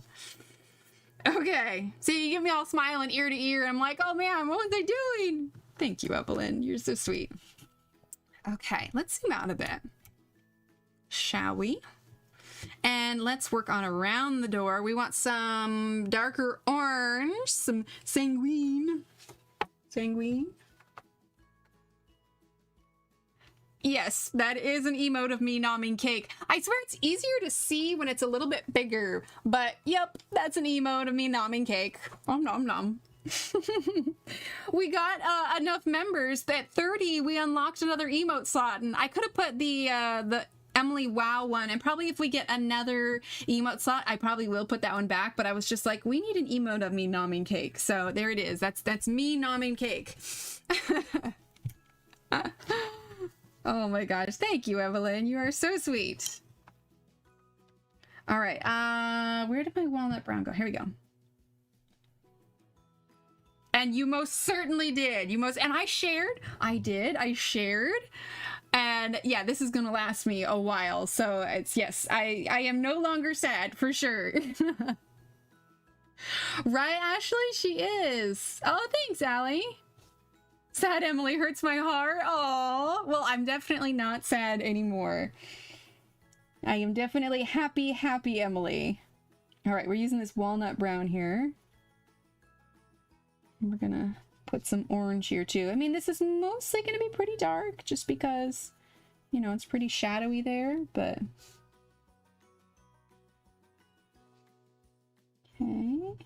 Okay, see, you get me all smiling ear to ear. I'm like, oh man, what was I doing? Thank you, Evelyn. You're so sweet. Okay, let's zoom out a bit. Shall we? And let's work on around the door. We want some darker orange, some sanguine. Sanguine. Yes, that is an emote of me nomming cake. I swear it's easier to see when it's a little bit bigger, but yep, that's an emote of me nomming cake. Om nom nom. We got enough members that 30, we unlocked another emote slot, and I could have put the Emily Wow one, and probably if we get another emote slot, I probably will put that one back, but I was just like, we need an emote of me nomming cake. So there it is. That's me nomming cake. Oh my gosh. Thank you, Evelyn. You are so sweet. All right. Where did my walnut brown go? Here we go. And you most certainly did. And I shared. I did. I shared. And yeah, this is going to last me a while. So it's, yes, I am no longer sad for sure. Right, Ashley? She is. Oh, thanks, Allie. Sad Emily hurts my heart. Oh, well, I'm definitely not sad anymore. I am definitely happy, happy Emily. All right, we're using this walnut brown here. We're gonna put some orange here too. I mean, this is mostly gonna be pretty dark just because, you know, it's pretty shadowy there, but... Okay.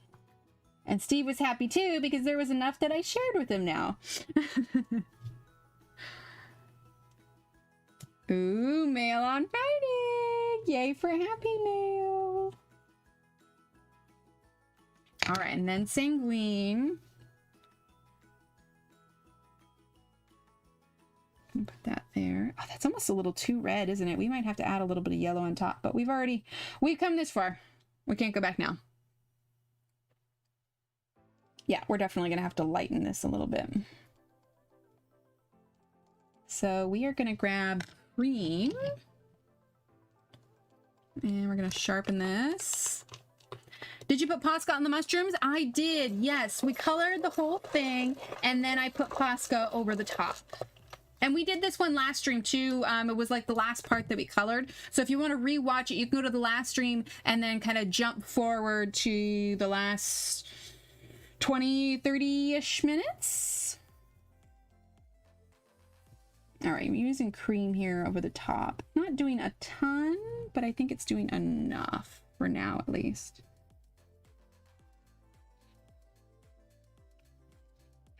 And Steve was happy too because there was enough that I shared with him now. Ooh, mail on Friday! Yay for happy mail! Alright, and then sanguine. Put that there. Oh, that's almost a little too red, isn't it? We might have to add a little bit of yellow on top, but we've come this far. We can't go back now. Yeah, we're definitely gonna have to lighten this a little bit. So we are gonna grab cream. And we're gonna sharpen this. Did you put Posca on the mushrooms? I did, yes. We colored the whole thing, and then I put Posca over the top. And we did this one last stream too. It was like the last part that we colored. So if you want to rewatch it, you can go to the last stream and then kind of jump forward to the last 20, 30-ish minutes. All right, I'm using cream here over the top. Not doing a ton, but I think it's doing enough for now at least.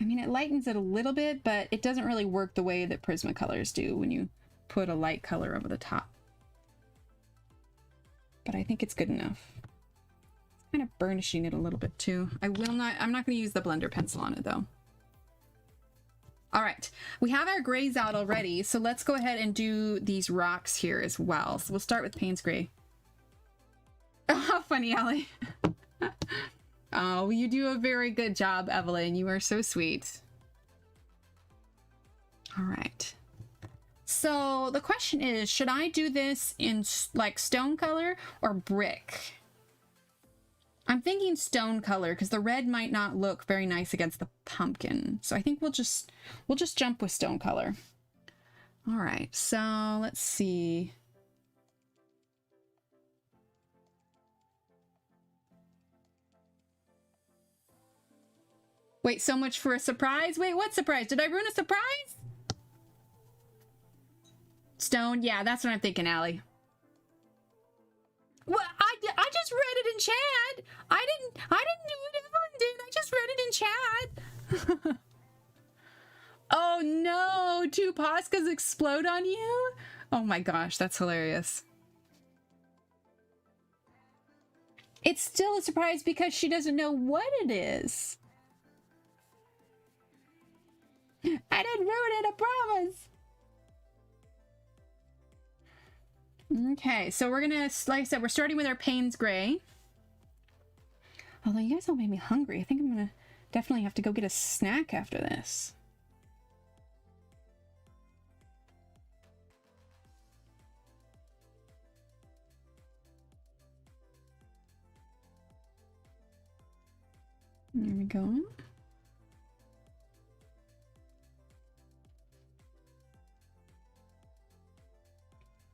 I mean, it lightens it a little bit, but it doesn't really work the way that Prismacolors do when you put a light color over the top. But I think it's good enough. It's kind of burnishing it a little bit too. I'm not going to use the blender pencil on it though. All right, we have our grays out already, so let's go ahead and do these rocks here as well. So we'll start with Payne's Gray. Oh, how funny, Allie. Oh, you do a very good job, Evelyn. You are so sweet. All right. So the question is, should I do this in like stone color or brick? I'm thinking stone color because the red might not look very nice against the pumpkin. So I think we'll just jump with stone color. All right. So let's see. Wait, so much for a surprise? Wait, what surprise? Did I ruin a surprise? Stone? Yeah, that's what I'm thinking, Allie. Well, I just read it in chat. I didn't do what Evelyn did. I just read it in chat. Oh no, 2 Poscas explode on you? Oh my gosh, that's hilarious. It's still a surprise because she doesn't know what it is. I didn't ruin it, I promise. Okay, so we're gonna, like I said, we're starting with our Payne's Gray. Although you guys all made me hungry. I think I'm gonna definitely have to go get a snack after this. There we go.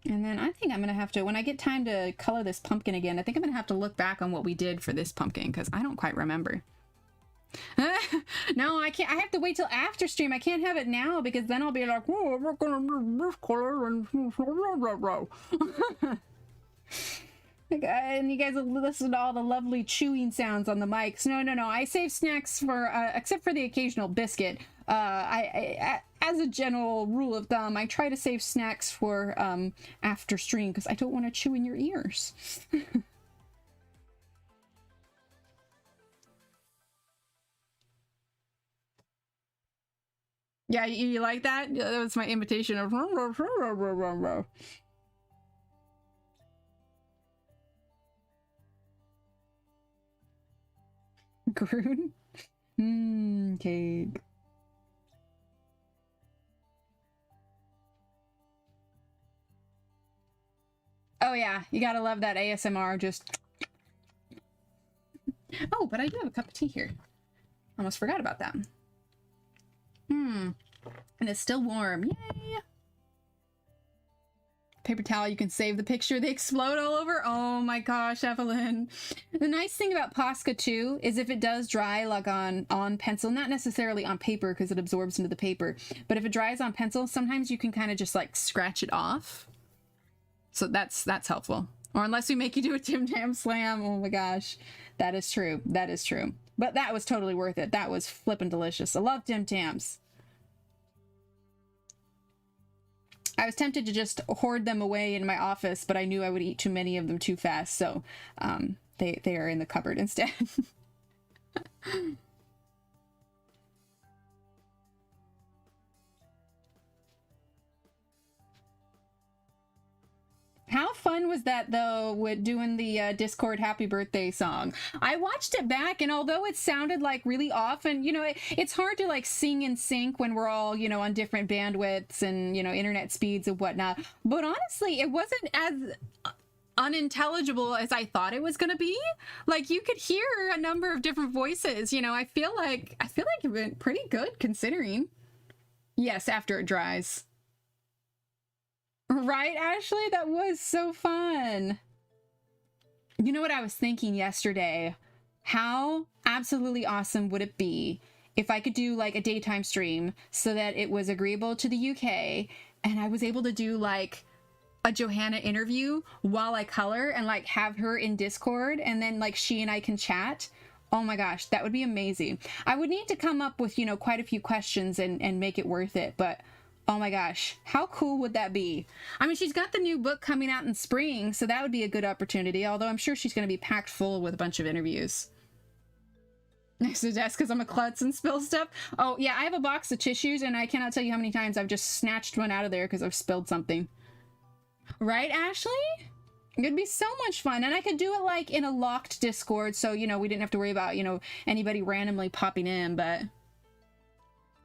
And then I think I'm gonna have to, when I get time to color this pumpkin again, I think I'm gonna have to look back on what we did for this pumpkin because I don't quite remember. No, I can't. I have to wait till after stream. I can't have it now because then I'll be like, oh, we're gonna do this color and and you guys will listen to all the lovely chewing sounds on the mics. No. I save snacks for, except for the occasional biscuit. I as a general rule of thumb, I try to save snacks for after stream because I don't want to chew in your ears. Yeah, you like that? That was my imitation of Groon. Cake. Oh yeah, you gotta love that ASMR. Just. Oh, but I do have a cup of tea here. Almost forgot about that. And it's still warm. Yay! Paper towel, you can save the picture. They explode all over. Oh my gosh, Evelyn. The nice thing about Posca too is if it does dry like on pencil, not necessarily on paper because it absorbs into the paper, but if it dries on pencil, sometimes you can kind of just like scratch it off. So that's helpful. Or unless we make you do a Tim Tam slam. Oh my gosh. That is true. That is true. But that was totally worth it. That was flippin' delicious. I love Tim Tams. I was tempted to just hoard them away in my office, but I knew I would eat too many of them too fast, so they are in the cupboard instead. How fun was that, though, with doing the Discord happy birthday song? I watched it back, and although it sounded like really off, and, you know, it's hard to like sing in sync when we're all, you know, on different bandwidths and, you know, internet speeds and whatnot. But honestly, it wasn't as unintelligible as I thought it was going to be. Like, you could hear a number of different voices, you know. I feel like it went pretty good considering. Yes, after it dries. Right, Ashley? That was so fun. You know what I was thinking yesterday? How absolutely awesome would it be if I could do like a daytime stream so that it was agreeable to the UK and I was able to do like a Johanna interview while I color and like have her in Discord and then like she and I can chat. Oh my gosh, that would be amazing. I would need to come up with, you know, quite a few questions and make it worth it, but oh my gosh, how cool would that be? I mean, she's got the new book coming out in spring, so that would be a good opportunity, although I'm sure she's going to be packed full with a bunch of interviews. Next to the desk because I'm a klutz and spill stuff. Oh, yeah, I have a box of tissues, and I cannot tell you how many times I've just snatched one out of there because I've spilled something. Right, Ashley? It'd be so much fun, and I could do it, like, in a locked Discord, so, you know, we didn't have to worry about, you know, anybody randomly popping in, but...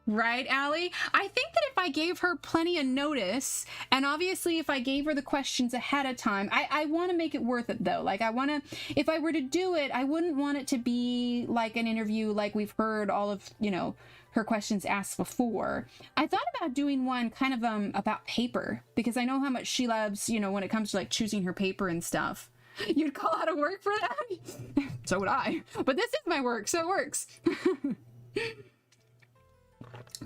Right, Allie? I think that if I gave her plenty of notice, and obviously if I gave her the questions ahead of time, I want to make it worth it, though. Like, I want to, if I were to do it, I wouldn't want it to be like an interview like we've heard all of, you know, her questions asked before. I thought about doing one kind of about paper, because I know how much she loves, you know, when it comes to, like, choosing her paper and stuff. You'd call out of work for that? So would I. But this is my work, so it works.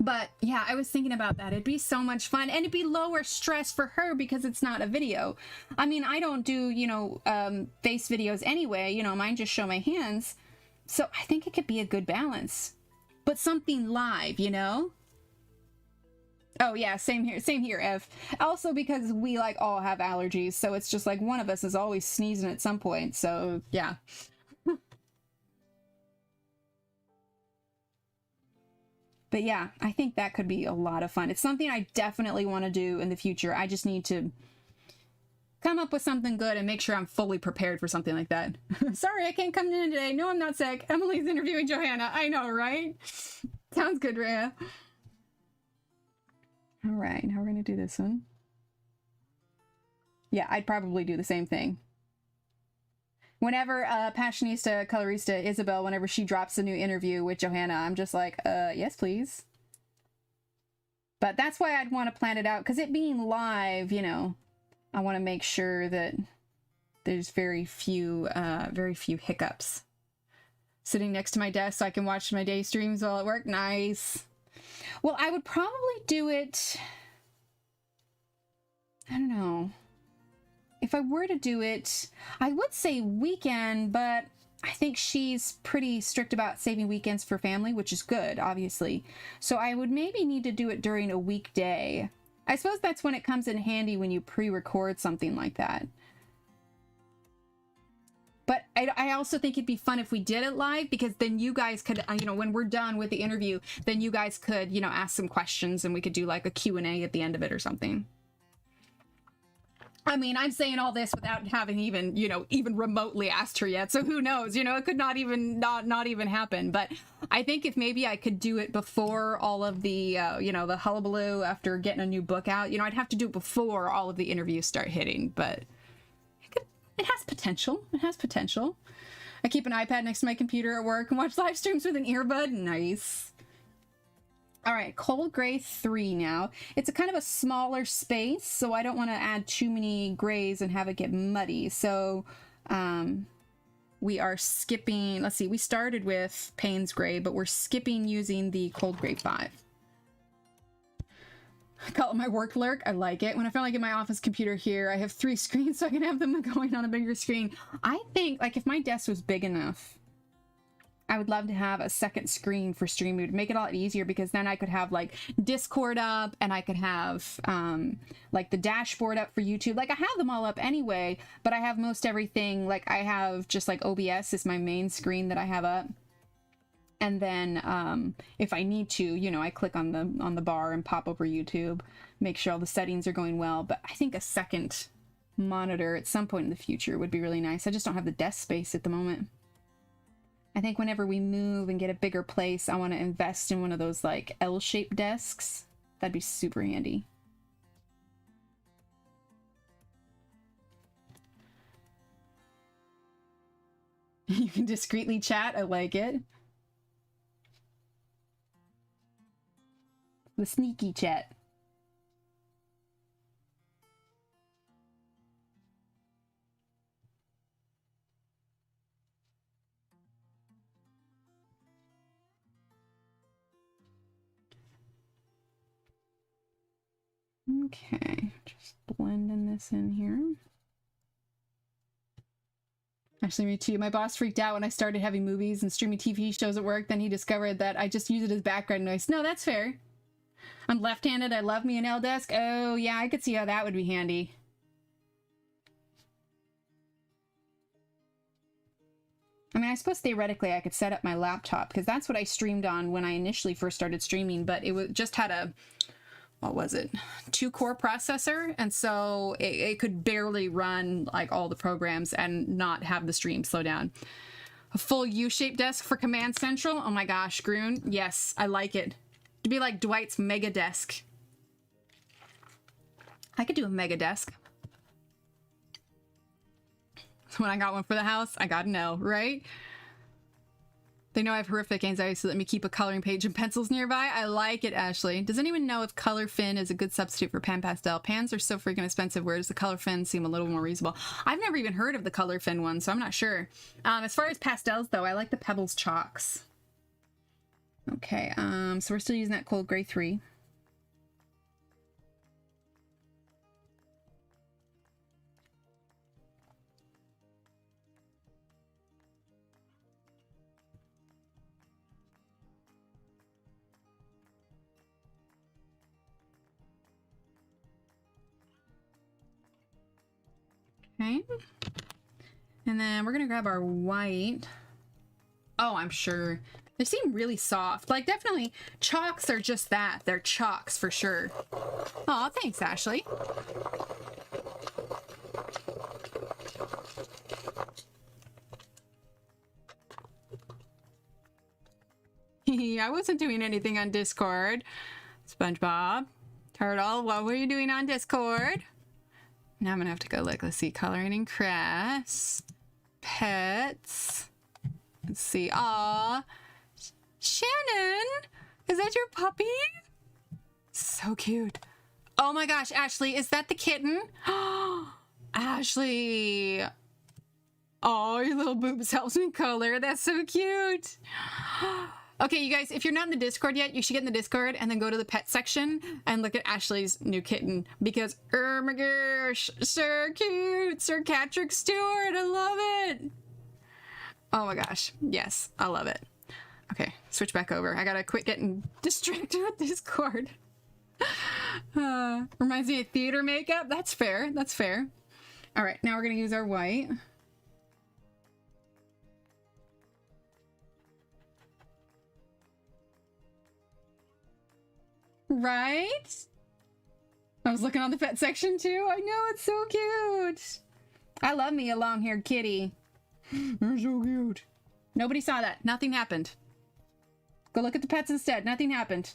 But yeah, I was thinking about that. It'd be so much fun, and it'd be lower stress for her because it's not a video. I mean, I don't do, you know, face videos anyway, you know, mine just show my hands. So I think it could be a good balance, but something live, you know? Oh yeah, same here, Ev. Also because we like all have allergies, so it's just like one of us is always sneezing at some point, so yeah. But yeah, I think that could be a lot of fun. It's something I definitely want to do in the future. I just need to come up with something good and make sure I'm fully prepared for something like that. Sorry, I can't come in today. No, I'm not sick. Emily's interviewing Johanna. I know, right? Sounds good, Rhea. All right, now we're going to do this one. Yeah, I'd probably do the same thing. Whenever Passionista, Colorista, Isabel, whenever she drops a new interview with Johanna, I'm just like, yes, please. But that's why I'd want to plan it out, because it being live, you know, I want to make sure that there's very few hiccups. Sitting next to my desk so I can watch my day streams while at work. Nice. Well, I would probably do it, I don't know. If I were to do it, I would say weekend, but I think she's pretty strict about saving weekends for family, which is good, obviously. So I would maybe need to do it during a weekday. I suppose that's when it comes in handy when you pre-record something like that. But I also think it'd be fun if we did it live, because then you guys could, you know, when we're done with the interview, then you guys could, you know, ask some questions and we could do like a Q&A at the end of it or something. I mean, I'm saying all this without having even, you know, even remotely asked her yet. So who knows, you know, it could not even happen. But I think if maybe I could do it before all of the, you know, the hullabaloo after getting a new book out, you know, I'd have to do it before all of the interviews start hitting. But it has potential. It has potential. I keep an iPad next to my computer at work and watch live streams with an earbud. Nice. All right, cold gray 3 now. It's a kind of a smaller space, so I don't want to add too many grays and have it get muddy. So we are skipping, let's see, we started with Payne's gray, but we're skipping using the cold gray 5. I call it my work lurk. I like it. When I finally get my office computer here, I have 3 screens, so I can have them going on a bigger screen. I think, like, if my desk was big enough, I would love to have a second screen for stream mode. Make it a lot easier, because then I could have like Discord up, and I could have like the dashboard up for YouTube. Like I have them all up anyway, but I have most everything. Like I have just like OBS is my main screen that I have up. And then if I need to, you know, I click on the bar and pop over YouTube, make sure all the settings are going well. But I think a second monitor at some point in the future would be really nice. I just don't have the desk space at the moment. I think whenever we move and get a bigger place, I want to invest in one of those like L-shaped desks. That'd be super handy. You can discreetly chat. I like it. The sneaky chat. Okay, just blending this in here. Actually, me too. My boss freaked out when I started having movies and streaming TV shows at work. Then he discovered that I just use it as background noise. No, that's fair. I'm left-handed. I love me an L desk. Oh, yeah, I could see how that would be handy. I mean, I suppose theoretically I could set up my laptop, because that's what I streamed on when I initially first started streaming, but it just had a, what was it, 2-core processor, and so it could barely run like all the programs and not have the stream slow down. A full U-shaped desk for Command Central. Oh my gosh, Groon. Yes, I like it. To be like Dwight's mega desk. I could do a mega desk. When I got one for the house, I gotta know, right? They know I have horrific anxiety, so let me keep a coloring page and pencils nearby. I like it, Ashley. Does anyone know if color fin is a good substitute for pan pastel? Pans are so freaking expensive, whereas the color fin seem a little more reasonable. I've never even heard of the color fin one, so I'm not sure. As far as pastels, though, I like the Pebbles chalks. Okay, so we're still using that cold gray 3. Okay. And then we're gonna grab our white. Oh, I'm sure. They seem really soft. Like, definitely, chalks are just that. They're chalks for sure. Oh, thanks, Ashley. I wasn't doing anything on Discord. SpongeBob. Turtle, what were you doing on Discord? Now I'm gonna have to go look. Let's see. Coloring and crafts. Pets. Let's see. Aw. Shannon! Is that your puppy? So cute. Oh my gosh, Ashley, is that the kitten? Ashley. Oh, your little boobs helps me color. That's so cute. Okay, you guys, if you're not in the Discord yet, you should get in the Discord and then go to the pet section and look at Ashley's new kitten, because, oh my gosh, so cute. Sir Catrick Stewart, I love it. Oh my gosh, yes, I love it. Okay, switch back over. I gotta quit getting distracted with Discord. Reminds me of theater makeup. That's fair, that's fair. All right, now we're gonna use our white. Right? I was looking on the pet section too. I know, it's so cute. I love me a long-haired kitty. They're so cute. Nobody saw that. Nothing happened. Go look at the pets instead. Nothing happened.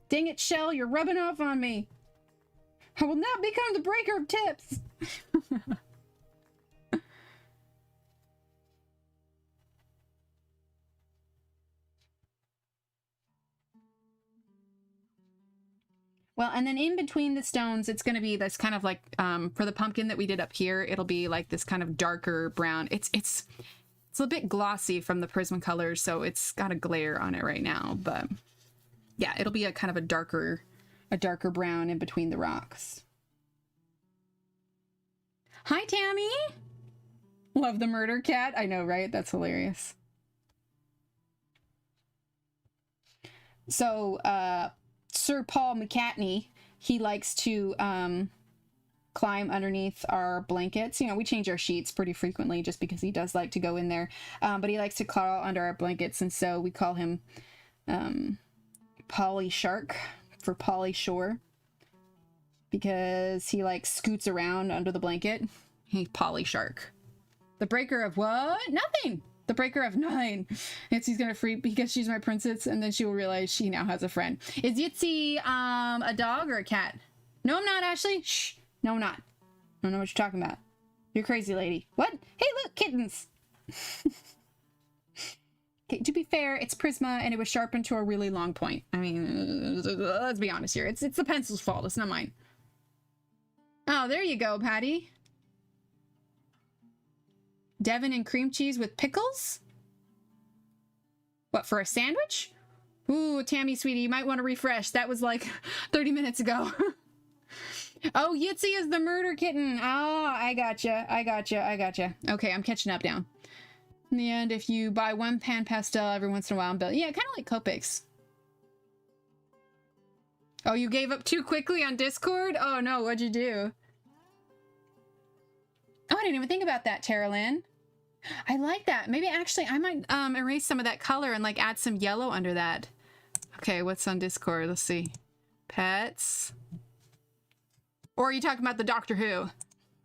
Dang it, Shell, you're rubbing off on me. I will not become the breaker of tips. Well, and then in between the stones, it's going to be this kind of like, for the pumpkin that we did up here, it'll be like this kind of darker brown. It's a bit glossy from the Prismacolors, so it's got a glare on it right now, but yeah, it'll be a kind of a darker brown in between the rocks. Hi, Tammy. Love the murder cat. I know, right? That's hilarious. So, Sir Paul McCartney, he likes to climb underneath our blankets. You know, we change our sheets pretty frequently just because he does like to go in there. But he likes to crawl under our blankets, and so we call him Polly Shark for Polly Shore, because he like scoots around under the blanket. He's Polly Shark. The breaker of what? Nothing. The breaker of 9. Yitzy's gonna freak because she's my princess, and then she will realize she now has a friend. Is Yitzy a dog or a cat? No, I'm not, Ashley. Shh. No, I'm not. I don't know what you're talking about. You're crazy, lady. What? Hey, look, kittens. Okay, to be fair, it's Prisma, and it was sharpened to a really long point. I mean, let's be honest here. It's the pencil's fault. It's not mine. Oh, there you go, Patty. Devon and cream cheese with pickles? What, for a sandwich? Ooh, Tammy, sweetie, you might want to refresh. That was like 30 minutes ago. Oh, Yitzy is the murder kitten. Oh, I gotcha. Okay, I'm catching up now. In the end, if you buy one pan pastel every once in a while, yeah, kind of like Copics. Oh, you gave up too quickly on Discord? Oh no, what'd you do? Oh, I didn't even think about that, Tara Lynn. I like that. Maybe actually I might erase some of that color and like add some yellow under that. Okay, what's on Discord? Let's see. Pets. Or are you talking about the Doctor Who?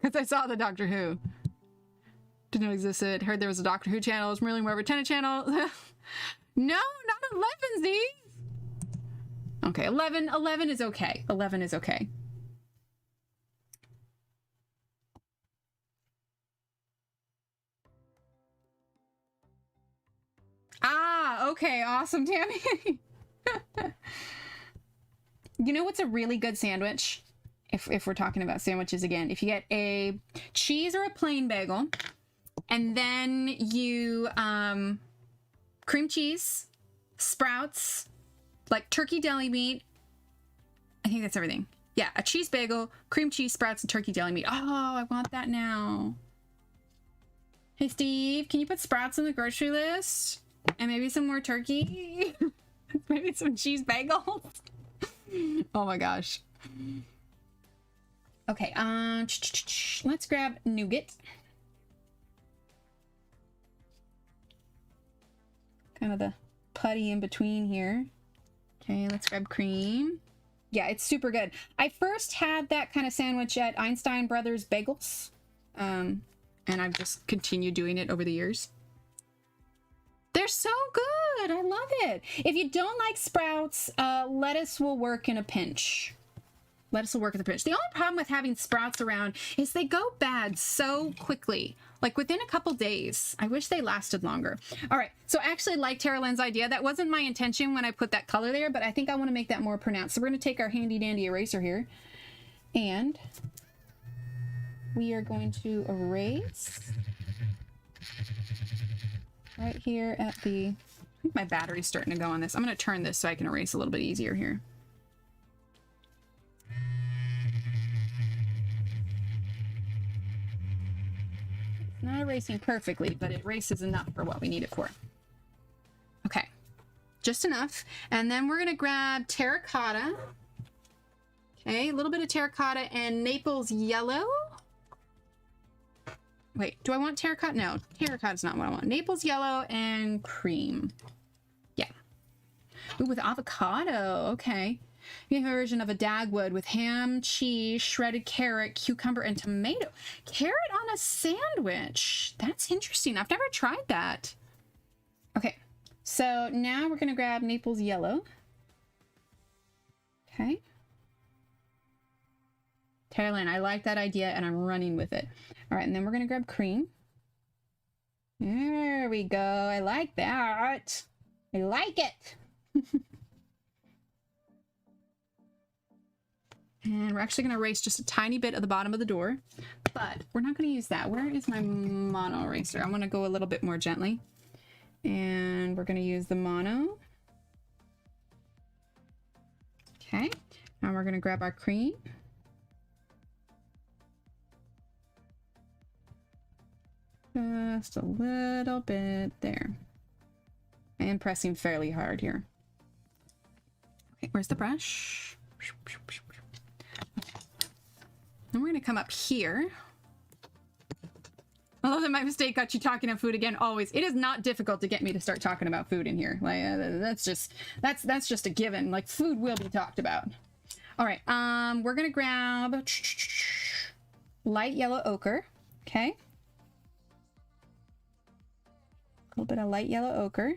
Because I saw the Doctor Who. Didn't know it existed. Heard there was a Doctor Who channel. Is Merlin Weaver Tenant channel? No, not 11, Z. Okay, 11 is okay. 11 is okay. Ah, okay, awesome, Tammy. You know what's a really good sandwich? If we're talking about sandwiches again, if you get a cheese or a plain bagel, and then you cream cheese, sprouts, like turkey deli meat. I think that's everything. Yeah, a cheese bagel, cream cheese, sprouts, and turkey deli meat. Oh, I want that now. Hey, Steve, can you put sprouts on the grocery list? And maybe some more turkey? Maybe some cheese bagels? Oh my gosh. Okay, let's grab nougat. Kind of the putty in between here. Okay, let's grab cream. Yeah, it's super good. I first had that kind of sandwich at Einstein Brothers Bagels. And I've just continued doing it over the years. They're so good. I love it. If you don't like sprouts, lettuce will work in a pinch. Lettuce will work in a pinch. The only problem with having sprouts around is they go bad so quickly. Like within a couple days. I wish they lasted longer. All right. So I actually like Tara Lynn's idea. That wasn't my intention when I put that color there, but I think I want to make that more pronounced. So we're going to take our handy dandy eraser here. And we are going to erase right here at the... I think my battery's starting to go on this. I'm going to turn this so I can erase a little bit easier here. Not erasing perfectly, but it erases enough for what we need it for. Okay, just enough. And then we're gonna grab terracotta. Okay, a little bit of terracotta and Naples Yellow. Wait, do I want terracotta? No, terracotta's not what I want. Naples Yellow and cream. Yeah. Ooh, with avocado, okay. A version of a Dagwood with ham, cheese, shredded carrot, cucumber, and tomato. Carrot on a sandwich. That's interesting. I've never tried that. Okay, so now we're going to grab Naples Yellow. Okay. Caroline, I like that idea, and I'm running with it. All right, and then we're going to grab cream. There we go. I like that. I like it. And we're actually going to erase just a tiny bit of the bottom of the door, but we're not going to use that. Where is my mono eraser? I'm going to go a little bit more gently. And we're going to use the mono. Okay. Now we're going to grab our cream. Just a little bit there. And pressing fairly hard here. Okay, where's the brush? And we're going to come up here. I love that my mistake got you talking about food again. Always. It is not difficult to get me to start talking about food in here. Like that's just a given. Like food will be talked about. All right. We're going to grab light yellow ochre. Okay. A little bit of light yellow ochre.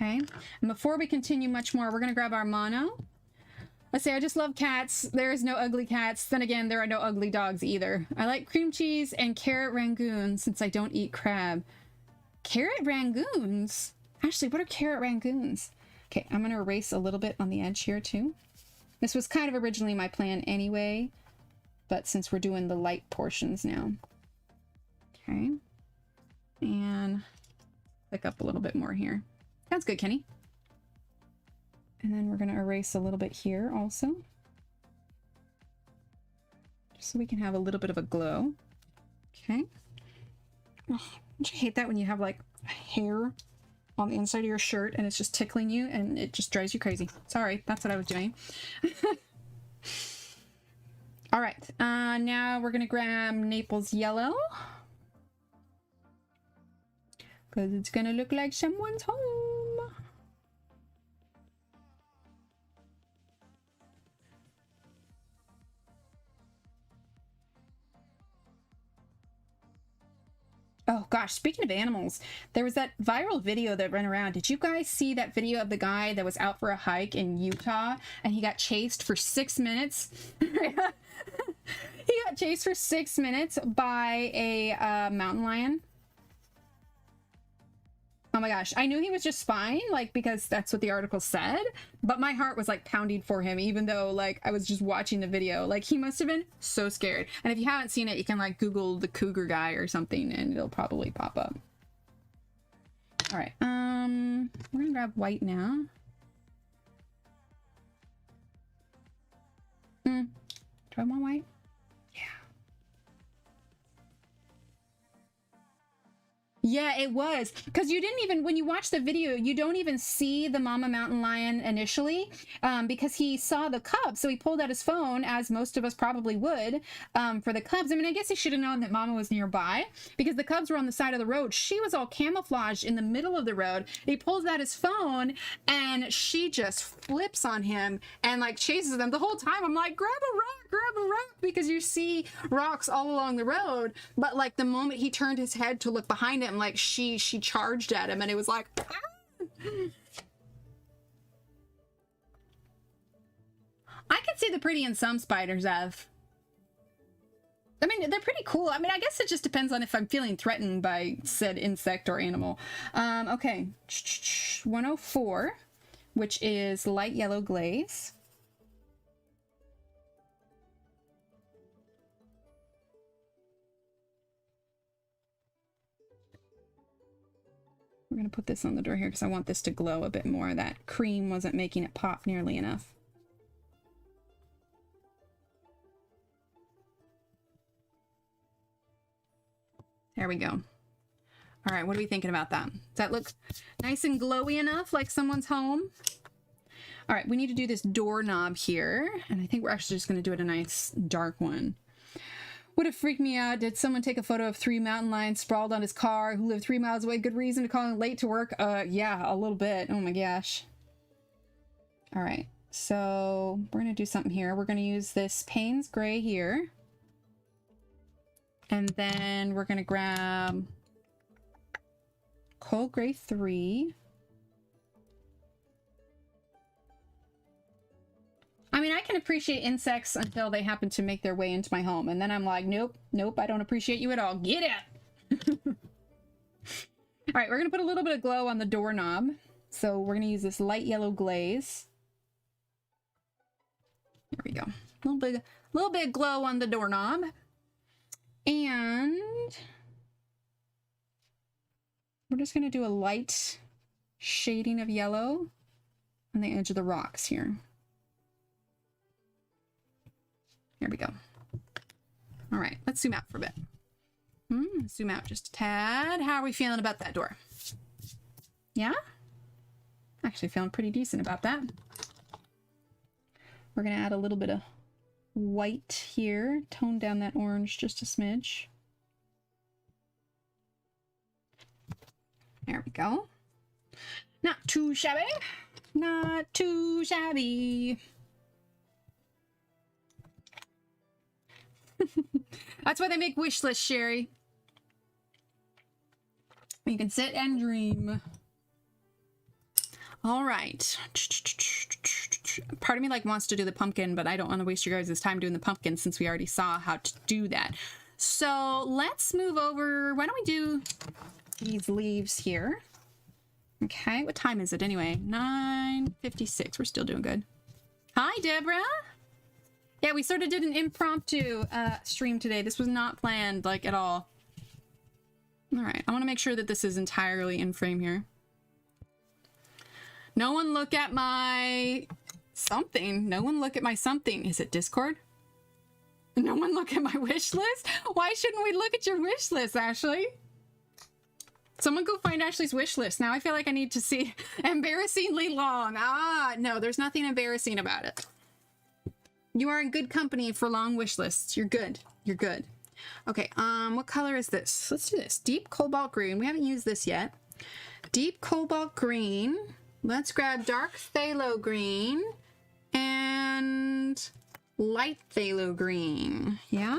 Okay, and before we continue much more, we're going to grab our mono. Let's say I just love cats. There is no ugly cats. Then again, there are no ugly dogs either. I like cream cheese and carrot rangoon since I don't eat crab. Carrot rangoons? Ashley, what are carrot rangoons? Okay, I'm going to erase a little bit on the edge here too. This was kind of originally my plan anyway, but since we're doing the light portions now. Okay, and click up a little bit more here. That's good, Kenny. And then we're going to erase a little bit here also. Just so we can have a little bit of a glow. Okay. Oh, don't you hate that when you have like hair on the inside of your shirt and it's just tickling you and it just drives you crazy? Sorry, that's what I was doing. All right. Now we're going to grab Naples Yellow. Because it's going to look like someone's home. Oh gosh, speaking of animals, there was that viral video that ran around. Did you guys see that video of the guy that was out for a hike in Utah and he got chased for 6 minutes? He got chased for 6 minutes by a mountain lion. Oh my gosh, I knew he was just fine, like, because that's what the article said, but my heart was like pounding for him, even though like I was just watching the video. Like he must have been so scared. And if you haven't seen it, you can like Google the cougar guy or something and it'll probably pop up. All right, we're gonna grab white now. Do I want white? Yeah, it was. Because you didn't even, when you watch the video, you don't even see the mama mountain lion initially, because he saw the cubs. So he pulled out his phone, as most of us probably would, for the cubs. I mean, I guess he should have known that mama was nearby because the cubs were on the side of the road. She was all camouflaged in the middle of the road. He pulls out his phone and she just flips on him and like chases them. The whole time I'm like, grab a rock, because you see rocks all along the road. But like the moment he turned his head to look behind him, like she charged at him and it was like, ah! I can see the pretty in some spiders, Ev. I mean, they're pretty cool. I mean, I guess it just depends on if I'm feeling threatened by said insect or animal. Okay. 104, which is light yellow glaze. We're going to put this on the door here because I want this to glow a bit more. That cream wasn't making it pop nearly enough. There we go. All right, what are we thinking about that? Does that look nice and glowy enough, like someone's home? All right, we need to do this doorknob here, and I think we're actually just going to do it a nice dark one. Would have freaked me out. Did someone take a photo of 3 mountain lions sprawled on his car who lived 3 miles away? Good reason to call him late to work? Yeah, a little bit. Oh my gosh. All right, so we're going to do something here. We're going to use this Payne's Gray here. And then we're going to grab Cold Gray 3. I mean, I can appreciate insects until they happen to make their way into my home. And then I'm like, nope, I don't appreciate you at all. Get it! All right, we're going to put a little bit of glow on the doorknob. So we're going to use this light yellow glaze. There we go. A little bit glow on the doorknob. And we're just going to do a light shading of yellow on the edge of the rocks here. There we go. All right, let's zoom out for a bit. Zoom out just a tad. How are we feeling about that door? Yeah? Actually feeling pretty decent about that. We're going to add a little bit of white here. Tone down that orange just a smidge. There we go. Not too shabby. Not too shabby. That's why they make wish lists, Sherry. You can sit and dream. All right. Part of me like wants to do the pumpkin, but I don't want to waste your guys' time doing the pumpkin since we already saw how to do that. So let's move over. Why don't we do these leaves here? Okay, what time is it anyway? 9:56. We're still doing good. Hi, Deborah. Yeah, we sort of did an impromptu stream today. This was not planned, like, at all. All right, I want to make sure that this is entirely in frame here. No one look at my something. No one look at my something. Is it Discord? No one look at my wish list? Why shouldn't we look at your wish list, Ashley? Someone go find Ashley's wish list. Now I feel like I need to see embarrassingly long. Ah, no, there's nothing embarrassing about it. You are in good company for long wish lists. You're good. You're good. Okay, what color is this? Let's do this. Deep cobalt green. We haven't used this yet. Deep cobalt green. Let's grab dark phthalo green and light phthalo green. Yeah?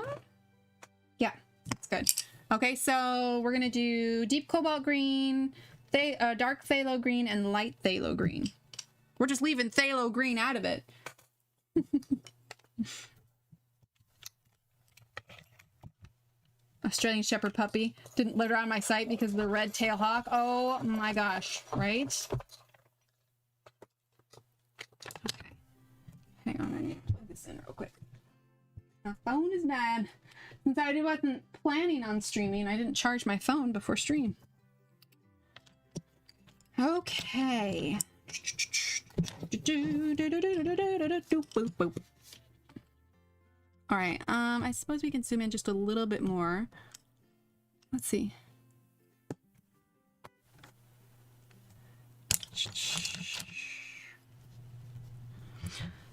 Yeah, that's good. Okay, so we're gonna do deep cobalt green, dark phthalo green, and light phthalo green. We're just leaving phthalo green out of it. Australian Shepherd puppy. Didn't litter on my site because of the red tail hawk. Oh my gosh, right? Okay. Hang on, I need to plug this in real quick. My phone is bad. Since I wasn't planning on streaming, I didn't charge my phone before stream. Okay. All right, I suppose we can zoom in just a little bit more. Let's see.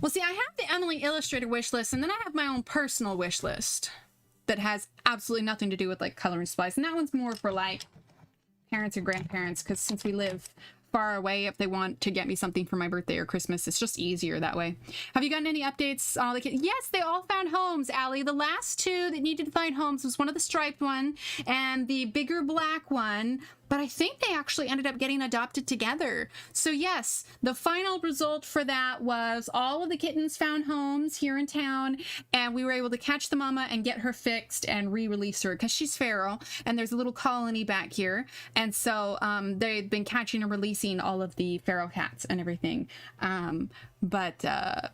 Well, see, I have the Emily Illustrator wish list, and then I have my own personal wish list that has absolutely nothing to do with like color and supplies. And that one's more for like parents and grandparents, because since we live far away, if they want to get me something for my birthday or Christmas, it's just easier that way. Have you gotten any updates? All the kids? Yes, they all found homes, Allie. The last two that needed to find homes was one of the striped one and the bigger black one, but I think they actually ended up getting adopted together. So yes, the final result for that was all of the kittens found homes here in town, and we were able to catch the mama and get her fixed and re-release her because she's feral, and there's a little colony back here, and so they've been catching and releasing all of the feral cats and everything. But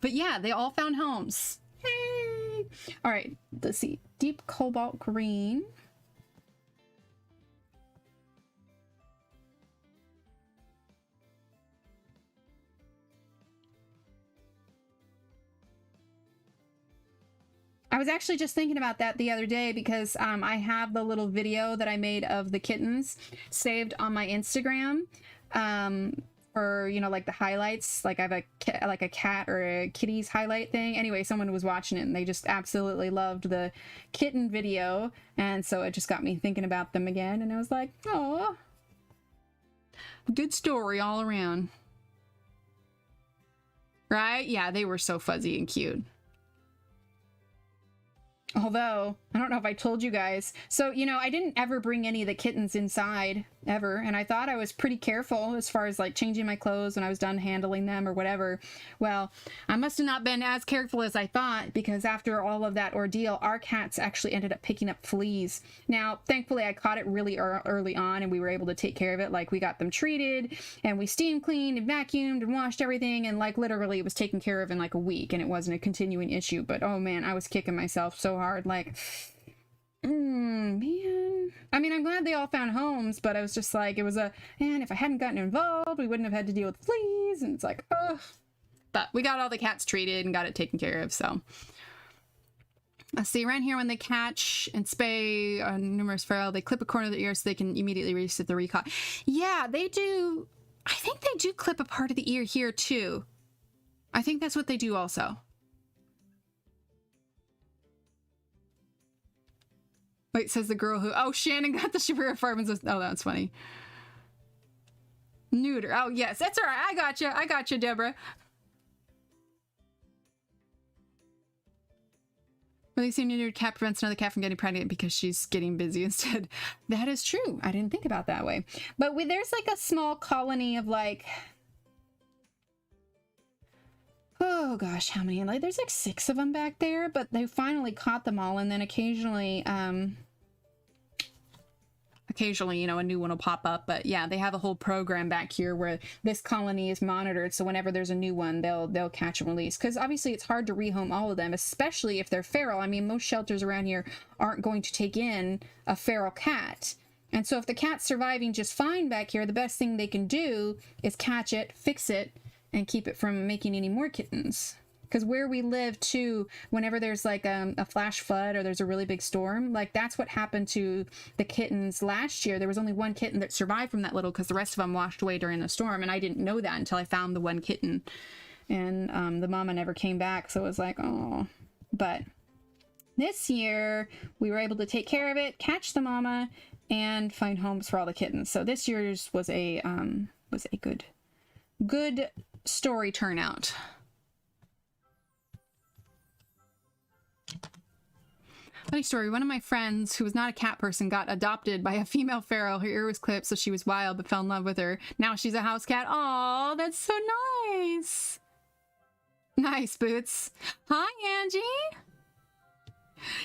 yeah, they all found homes. Hey! All right, let's see. Deep cobalt green. I was actually just thinking about that the other day because I have the little video that I made of the kittens saved on my Instagram for, you know, like the highlights. Like I have a cat or a kitty's highlight thing. Anyway, someone was watching it and they just absolutely loved the kitten video. And so it just got me thinking about them again. And I was like, oh, good story all around. Right? Yeah, they were so fuzzy and cute. Although, I don't know if I told you guys. So, you know, I didn't ever bring any of the kittens inside, ever. And I thought I was pretty careful as far as like changing my clothes when I was done handling them or whatever. Well, I must have not been as careful as I thought, because after all of that ordeal, our cats actually ended up picking up fleas. Now, thankfully, I caught it really early on and we were able to take care of it. Like, we got them treated and we steam cleaned and vacuumed and washed everything. And like, literally, it was taken care of in like a week and it wasn't a continuing issue. But oh man, I was kicking myself so hard. Like, man. I mean, I'm glad they all found homes, but I was just like, it was man, if I hadn't gotten involved, we wouldn't have had to deal with fleas, and it's like, ugh. But we got all the cats treated and got it taken care of, so. Let's see, around here when they catch and spay a numerous feral, they clip a corner of the ear so they can immediately reset the recall. Yeah, they do. I think they do clip a part of the ear here, too. I think that's what they do also. Wait, says the girl who... Oh, Shannon got the Shapiro Apartments. Oh, that's funny. Neuter. Oh, yes. That's all right. I got you. I got you, Deborah. Releasing a neutered cat prevents another cat from getting pregnant because she's getting busy instead. That is true. I didn't think about that way. But there's like a small colony of like... Oh gosh, how many? Like, there's like 6 of them back there, but they finally caught them all, and then occasionally, you know, a new one will pop up. But yeah, they have a whole program back here where this colony is monitored, so whenever there's a new one, they'll catch and release. Because obviously it's hard to rehome all of them, especially if they're feral. I mean, most shelters around here aren't going to take in a feral cat. And so if the cat's surviving just fine back here, the best thing they can do is catch it, fix it, and keep it from making any more kittens. Because where we live too, whenever there's like a flash flood or there's a really big storm, like that's what happened to the kittens last year. There was only one kitten that survived from that little, because the rest of them washed away during the storm, and I didn't know that until I found the one kitten. And the mama never came back, so it was like, oh. But this year we were able to take care of it, catch the mama, and find homes for all the kittens. So this year's was a good story turnout. Funny story, one of my friends who was not a cat person got adopted by a female feral. Her ear was clipped, so she was wild, but fell in love with her. Now she's a house cat. Aw, that's so nice. Nice, Boots. Hi, Angie.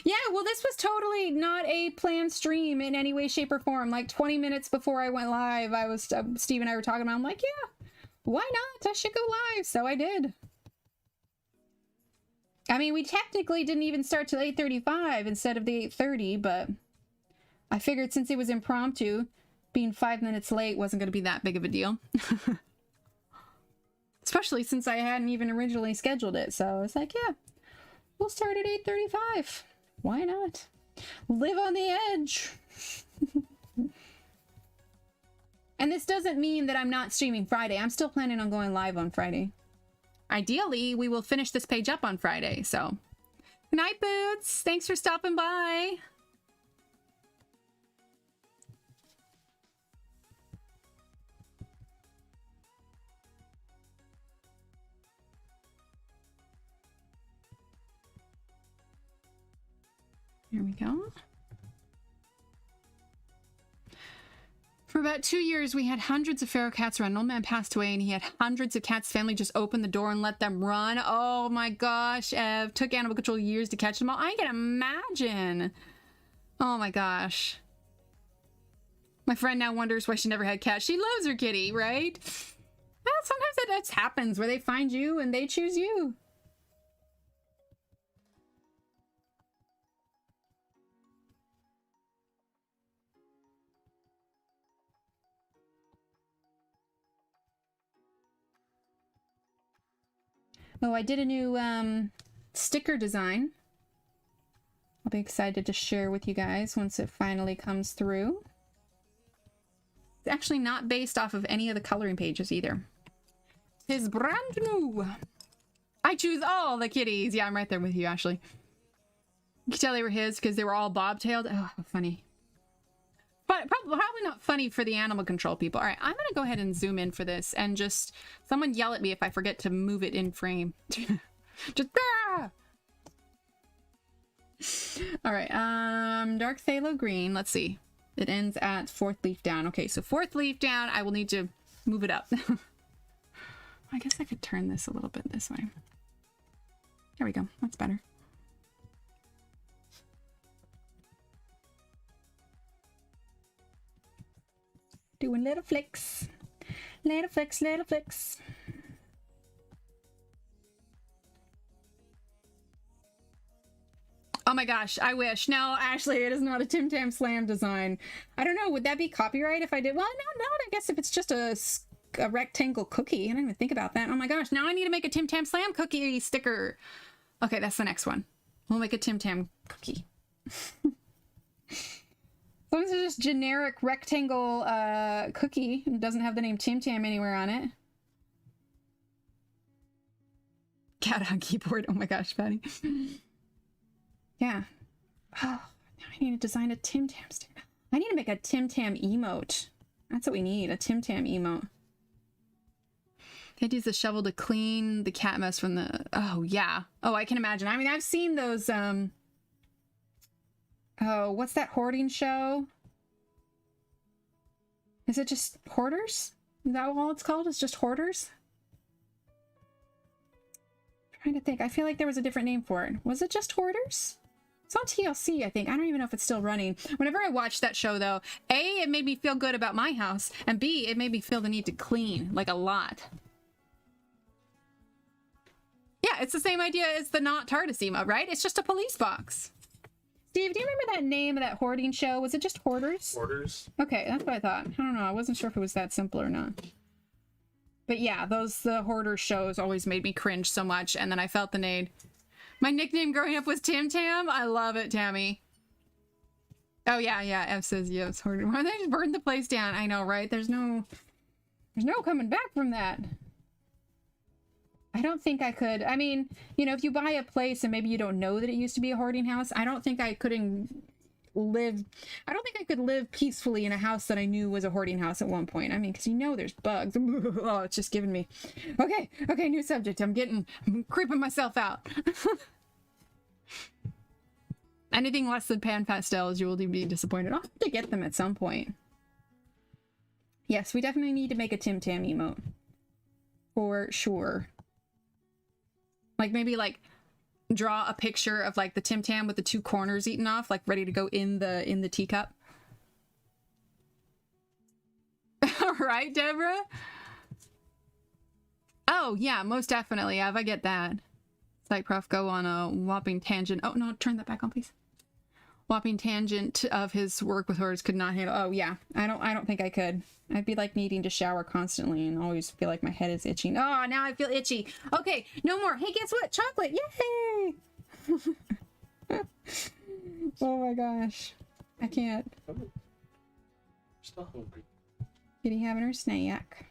Yeah, well, this was totally not a planned stream in any way, shape, or form. Like 20 minutes before I went live, Steve and I were talking about it. I'm like, yeah, why not? I should go live. So I did. I mean, we technically didn't even start till 8:35 instead of the 8:30, but I figured since it was impromptu, being 5 minutes late wasn't going to be that big of a deal. Especially since I hadn't even originally scheduled it. So it's like, yeah, we'll start at 8:35. Why not? Live on the edge. And this doesn't mean that I'm not streaming Friday. I'm still planning on going live on Friday. Ideally, we will finish this page up on Friday, so. Good night, Boots. Thanks for stopping by. Here we go. For about 2 years, we had hundreds of feral cats around. An old man passed away, and he had hundreds of cats. Family just opened the door and let them run. Oh my gosh, Ev. Took animal control years to catch them all. I can imagine. Oh my gosh. My friend now wonders why she never had cats. She loves her kitty, right? Well, sometimes that just happens, where they find you and they choose you. Oh, I did a new sticker design. I'll be excited to share with you guys once it finally comes through. It's actually not based off of any of the coloring pages either. It's brand new. I choose all the kitties. Yeah, I'm right there with you, Ashley. You can tell they were his because they were all bobtailed. Oh, funny. But probably not funny for the animal control people. All right, I'm gonna go ahead and zoom in for this and just someone yell at me if I forget to move it in frame. Just All right. Dark phthalo green. Let's see. It ends at 4th leaf down. Okay, so 4th leaf down. I will need to move it up. I guess I could turn this a little bit this way. There we go. That's better. Doing little flicks. Little flicks, little flicks. Oh my gosh, I wish. No, actually, it is not a Tim Tam Slam design. I don't know, would that be copyright if I did? Well, no, I guess if it's just a rectangle cookie. I didn't even think about that. Oh my gosh, now I need to make a Tim Tam Slam cookie sticker. Okay, that's the next one. We'll make a Tim Tam cookie. As long as it's just generic rectangle cookie and doesn't have the name Tim Tam anywhere on it. Cat on keyboard. Oh my gosh, Patty. Yeah. Oh, now I need to design a Tim Tam sticker. I need to make a Tim Tam emote. That's what we need, a Tim Tam emote. Can't use the shovel to clean the cat mess from the... Oh, yeah. Oh, I can imagine. I mean, I've seen those, Oh, what's that hoarding show? Is it just Hoarders? Is that all it's called? It's just Hoarders? I'm trying to think. I feel like there was a different name for it. Was it just Hoarders? It's on TLC, I think. I don't even know if it's still running. Whenever I watched that show, though, A, it made me feel good about my house, and B, it made me feel the need to clean, like, a lot. Yeah, it's the same idea as the not TARDIS emote, right? It's just a police box. Steve, do you remember that name of that hoarding show? Was it just Hoarders? Hoarders. Okay, that's what I thought. I don't know. I wasn't sure if it was that simple or not. But yeah, the Hoarder shows always made me cringe so much, and then I felt the need. My nickname growing up was Tim Tam. I love it, Tammy. Oh yeah, Ev says yes. Hoarder. Why don't they just burn the place down? I know, right? There's no coming back from that. I don't think I could. I mean, you know, if you buy a place and maybe you don't know that it used to be a hoarding house, I don't think I could live peacefully in a house that I knew was a hoarding house at one point. I mean, because you know there's bugs. Oh, it's just giving me... Okay, new subject. I'm creeping myself out. Anything less than pan pastels, you will be disappointed. I'll have to get them at some point. Yes, we definitely need to make a Tim Tam emote. For sure. Like, maybe, like, draw a picture of, like, the Tim Tam with the 2 corners eaten off, like, ready to go in the teacup. All right, Deborah? Oh, yeah, most definitely, Ev. I get that. It's like, Prof, go on a whopping tangent. Oh, no, turn that back on, please. Whopping tangent of his work with horrors could not handle. Oh, yeah. I don't think I could. I'd be like needing to shower constantly and always feel like my head is itching. Oh, now I feel itchy. Okay, no more. Hey, guess what? Chocolate. Yay! Oh my gosh. I can't. Still hungry. Kitty having her snack.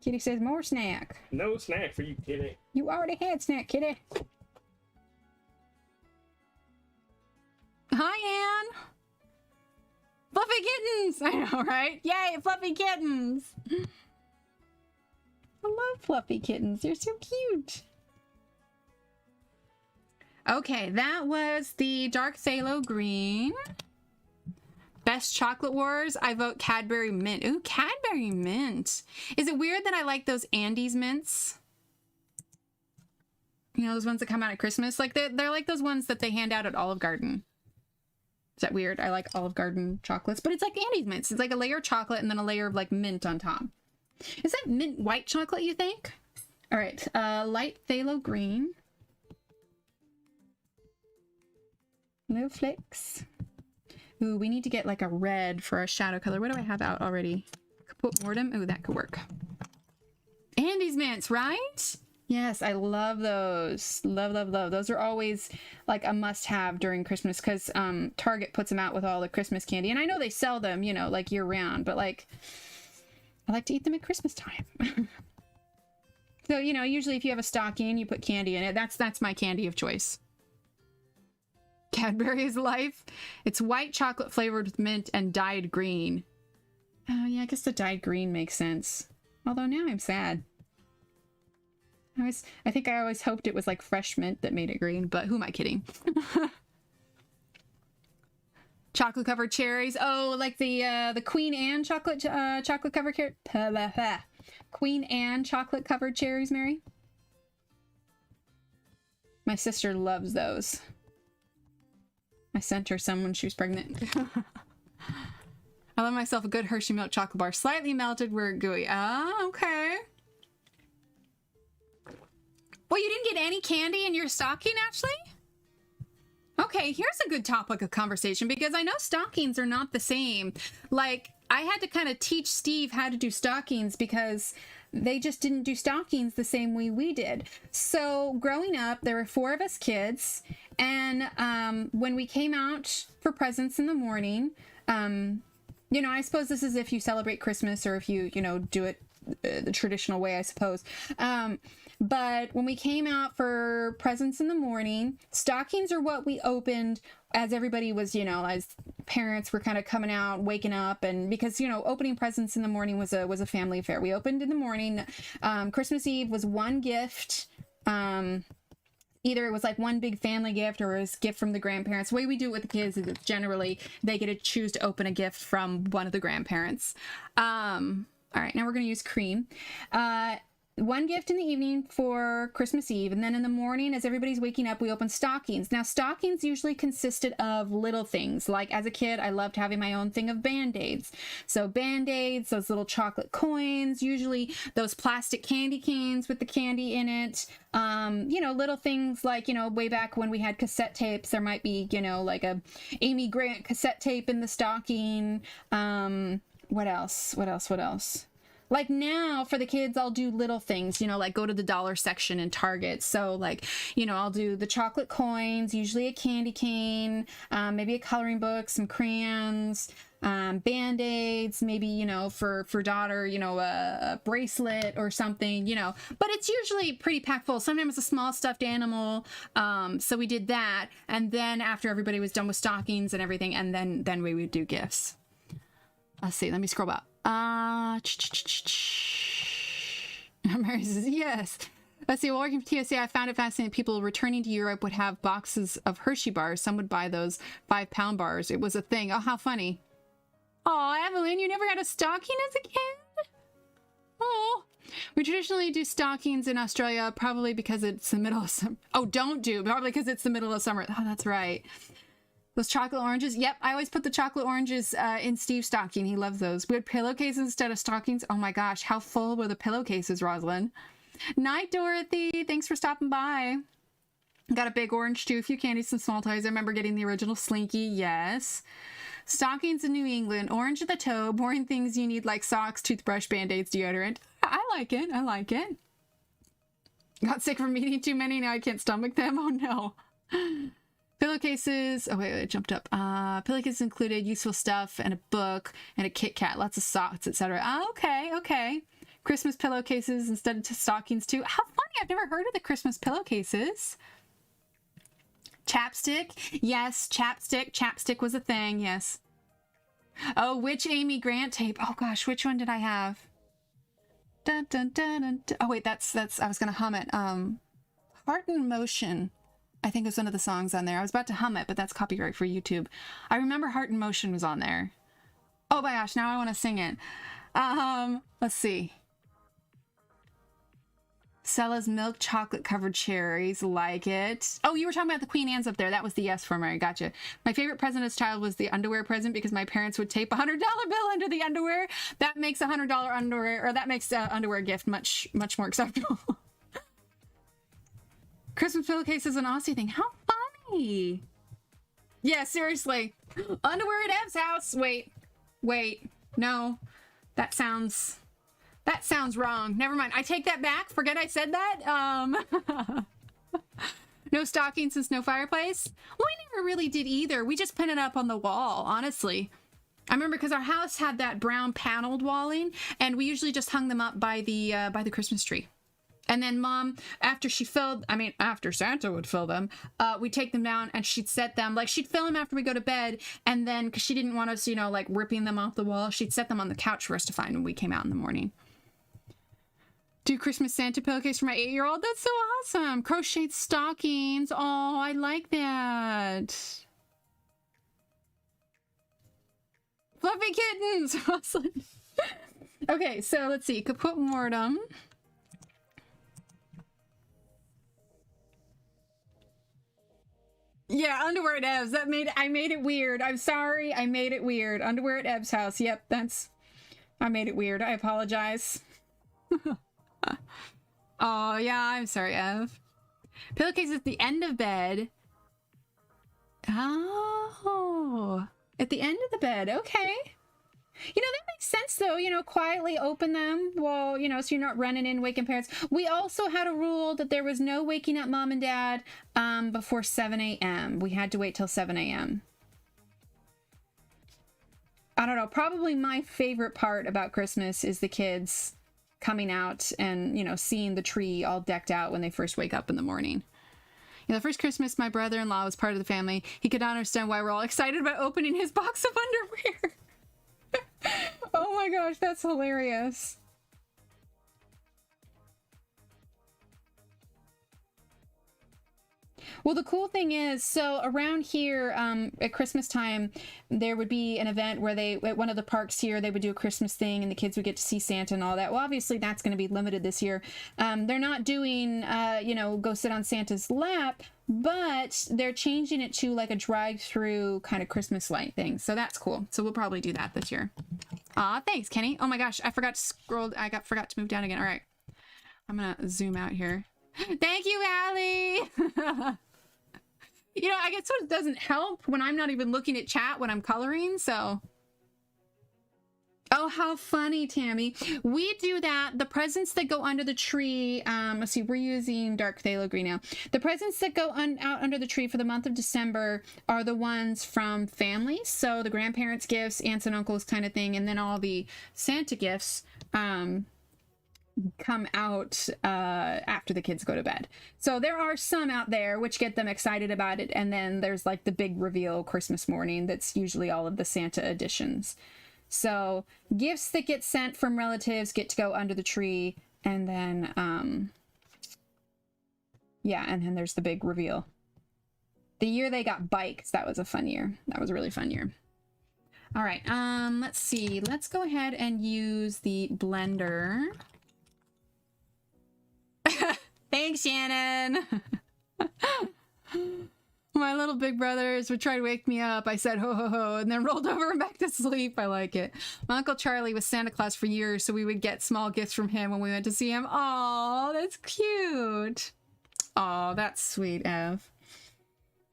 Kitty says more snack. No snack for you, kitty. You already had snack, Kitty. Hi, Anne. Fluffy kittens! I know, right? Yay, fluffy kittens! I love fluffy kittens. They're so cute. Okay, that was the Dark Phthalo Green. Best Chocolate Wars. I vote Cadbury Mint. Ooh, Cadbury Mint. Is it weird that I like those Andes mints? You know, those ones that come out at Christmas? Like, they're like those ones that they hand out at Olive Garden. Is that weird? I like Olive Garden chocolates, but it's like Andes mints. It's like a layer of chocolate and then a layer of like mint on top. Is that mint white chocolate, you think? All right, light phthalo green. Little flicks. Ooh, we need to get like a red for a shadow color. What do I have out already? Kaput Mortem. Ooh, that could work. Andes mints, right? Yes, I love those. Love. Those are always like a must-have during Christmas because Target puts them out with all the Christmas candy. And I know they sell them, you know, like year-round, but like I like to eat them at Christmas time. So, you know, usually if you have a stocking, you put candy in it. That's my candy of choice. Cadbury's Life. It's white chocolate flavored with mint and dyed green. Oh, yeah, I guess the dyed green makes sense. Although now I'm sad. I think I always hoped it was like fresh mint that made it green, but who am I kidding? Chocolate covered cherries. Oh, like the Queen Anne chocolate covered Queen Anne chocolate covered cherries, Mary. My sister loves those. I sent her some when she was pregnant. I love myself a good Hershey milk chocolate bar. Slightly melted, we're gooey. Ah, okay. Well, you didn't get any candy in your stocking, Ashley? Okay, here's a good topic of conversation because I know stockings are not the same. Like, I had to kind of teach Steve how to do stockings because they just didn't do stockings the same way we did. So growing up, there were 4 of us kids. And when we came out for presents in the morning, you know, I suppose this is if you celebrate Christmas or if you know, do it the traditional way, I suppose. But when we came out for presents in the morning, stockings are what we opened as everybody was, you know, as parents were kind of coming out, waking up. And because, you know, opening presents in the morning was a family affair. We opened in the morning. Christmas Eve was one gift. Either it was like one big family gift or it was a gift from the grandparents. The way we do it with the kids is it's generally they get to choose to open a gift from one of the grandparents. All right, now we're going to use cream. One gift in the evening for Christmas Eve, and then in the morning, as everybody's waking up, we open stockings. Now, stockings usually consisted of little things. Like, as a kid, I loved having my own thing of Band-Aids. So, Band-Aids, those little chocolate coins, usually those plastic candy canes with the candy in it. You know, little things like, you know, way back when we had cassette tapes, there might be, you know, like a Amy Grant cassette tape in the stocking. What else? Like now for the kids, I'll do little things, you know, like go to the dollar section in Target. So like, you know, I'll do the chocolate coins, usually a candy cane, maybe a coloring book, some crayons, Band-Aids, maybe, you know, for daughter, you know, a bracelet or something, you know, but it's usually pretty packed full. Sometimes it's a small stuffed animal. So we did that. And then after everybody was done with stockings and everything, and then we would do gifts. Let's see, let me scroll up. Mary says, yes. Let's see, while working for TSA, I found it fascinating. People returning to Europe would have boxes of Hershey bars. Some would buy those 5-pound bars. It was a thing. Oh, how funny. Oh, Evelyn, you never had a stocking as a kid? Oh. We traditionally do stockings in Australia, probably because it's the middle of summer. Oh, probably because it's the middle of summer. Oh, that's right. Those chocolate oranges. Yep, I always put the chocolate oranges in Steve's stocking. He loves those. We had pillowcases instead of stockings. Oh my gosh, how full were the pillowcases, Rosalind? Night, Dorothy. Thanks for stopping by. Got a big orange too. A few candies, some small toys. I remember getting the original Slinky. Yes. Stockings in New England. Orange at the toe. Boring things you need like socks, toothbrush, Band-Aids, deodorant. I like it. I like it. Got sick from eating too many. Now I can't stomach them. Oh no. Pillowcases. Oh, wait, it jumped up. Pillowcases included useful stuff and a book and a Kit Kat, lots of socks, etc. Okay. Christmas pillowcases instead of stockings, too. How funny. I've never heard of the Christmas pillowcases. Chapstick. Yes, chapstick. Chapstick was a thing. Yes. Oh, which Amy Grant tape? Oh, gosh, which one did I have? Dun, dun, dun, dun, dun. Oh, wait, that's, I was going to hum it. Heart in Motion. I think it was one of the songs on there. I was about to hum it, but that's copyright for YouTube. I remember Heart in Motion was on there. Oh my gosh, now I want to sing it. Let's see. Stella's milk chocolate covered cherries, like it. Oh, you were talking about the Queen Anne's up there. That was the yes for Mary. Gotcha. My favorite present as a child was the underwear present because my parents would tape a $100 bill under the underwear. That makes $100 underwear, or that makes underwear gift much more acceptable. Christmas pillowcase is an Aussie thing. How funny. Yeah, seriously. Underwear at Ev's house. Wait. No. That sounds wrong. Never mind. I take that back. Forget I said that. No stocking since no fireplace. Well, we never really did either. We just put it up on the wall, honestly. I remember because our house had that brown paneled walling, and we usually just hung them up by the Christmas tree. And then Mom, after Santa would fill them, we'd take them down and she'd set them, like she'd fill them after we go to bed. And then, because she didn't want us, you know, like ripping them off the wall, she'd set them on the couch for us to find when we came out in the morning. Do Christmas Santa pillowcase for my 8-year-old. That's so awesome. Crocheted stockings. Oh, I like that. Fluffy kittens. Awesome. Okay, so let's see. Kaput Mortem. Yeah, underwear at Ev's. I made it weird. I'm sorry. I made it weird. Underwear at Ev's house. Yep, I made it weird. I apologize. Oh, yeah, I'm sorry, Ev. Pillowcase at the end of bed. Oh, at the end of the bed. Okay. You know, that makes sense, though. You know, quietly open them while, you know, so you're not running in, waking parents. We also had a rule that there was no waking up mom and dad before 7 a.m. We had to wait till 7 a.m. I don't know. Probably my favorite part about Christmas is the kids coming out and, you know, seeing the tree all decked out when they first wake up in the morning. You know, the first Christmas my brother-in-law was part of the family. He could not understand why we're all excited about opening his box of underwear. Oh my gosh, that's hilarious. Well, the cool thing is, so around here at Christmas time, there would be an event where at one of the parks here, they would do a Christmas thing and the kids would get to see Santa and all that. Well, obviously that's going to be limited this year. They're not doing, you know, go sit on Santa's lap, but they're changing it to like a drive-through kind of Christmas light thing. So that's cool. So we'll probably do that this year. Aw, thanks, Kenny. Oh my gosh, I forgot to scroll. Forgot to move down again. All right. I'm going to zoom out here. Thank you, Allie. You know, I guess it doesn't help when I'm not even looking at chat when I'm coloring, so. Oh, how funny, Tammy. We do that. The presents that go under the tree, let's see, we're using dark phthalo green now. The presents that go out under the tree for the month of December are the ones from families. So the grandparents' gifts, aunts and uncles kind of thing, and then all the Santa gifts come out after the kids go to bed. So there are some out there which get them excited about it, and then there's like the big reveal Christmas morning that's usually all of the Santa editions. So gifts that get sent from relatives get to go under the tree, and then yeah, and then there's the big reveal. The year they got bikes, that was a fun year. That was a really fun year. All right, let's see. Let's go ahead and use the blender. Thanks, Shannon. My little big brothers would try to wake me up. I said ho ho ho and then rolled over and back to sleep. I like it. My Uncle Charlie was Santa Claus for years, so we would get small gifts from him when we went to see him. Oh, that's cute. Oh, that's sweet, Ev.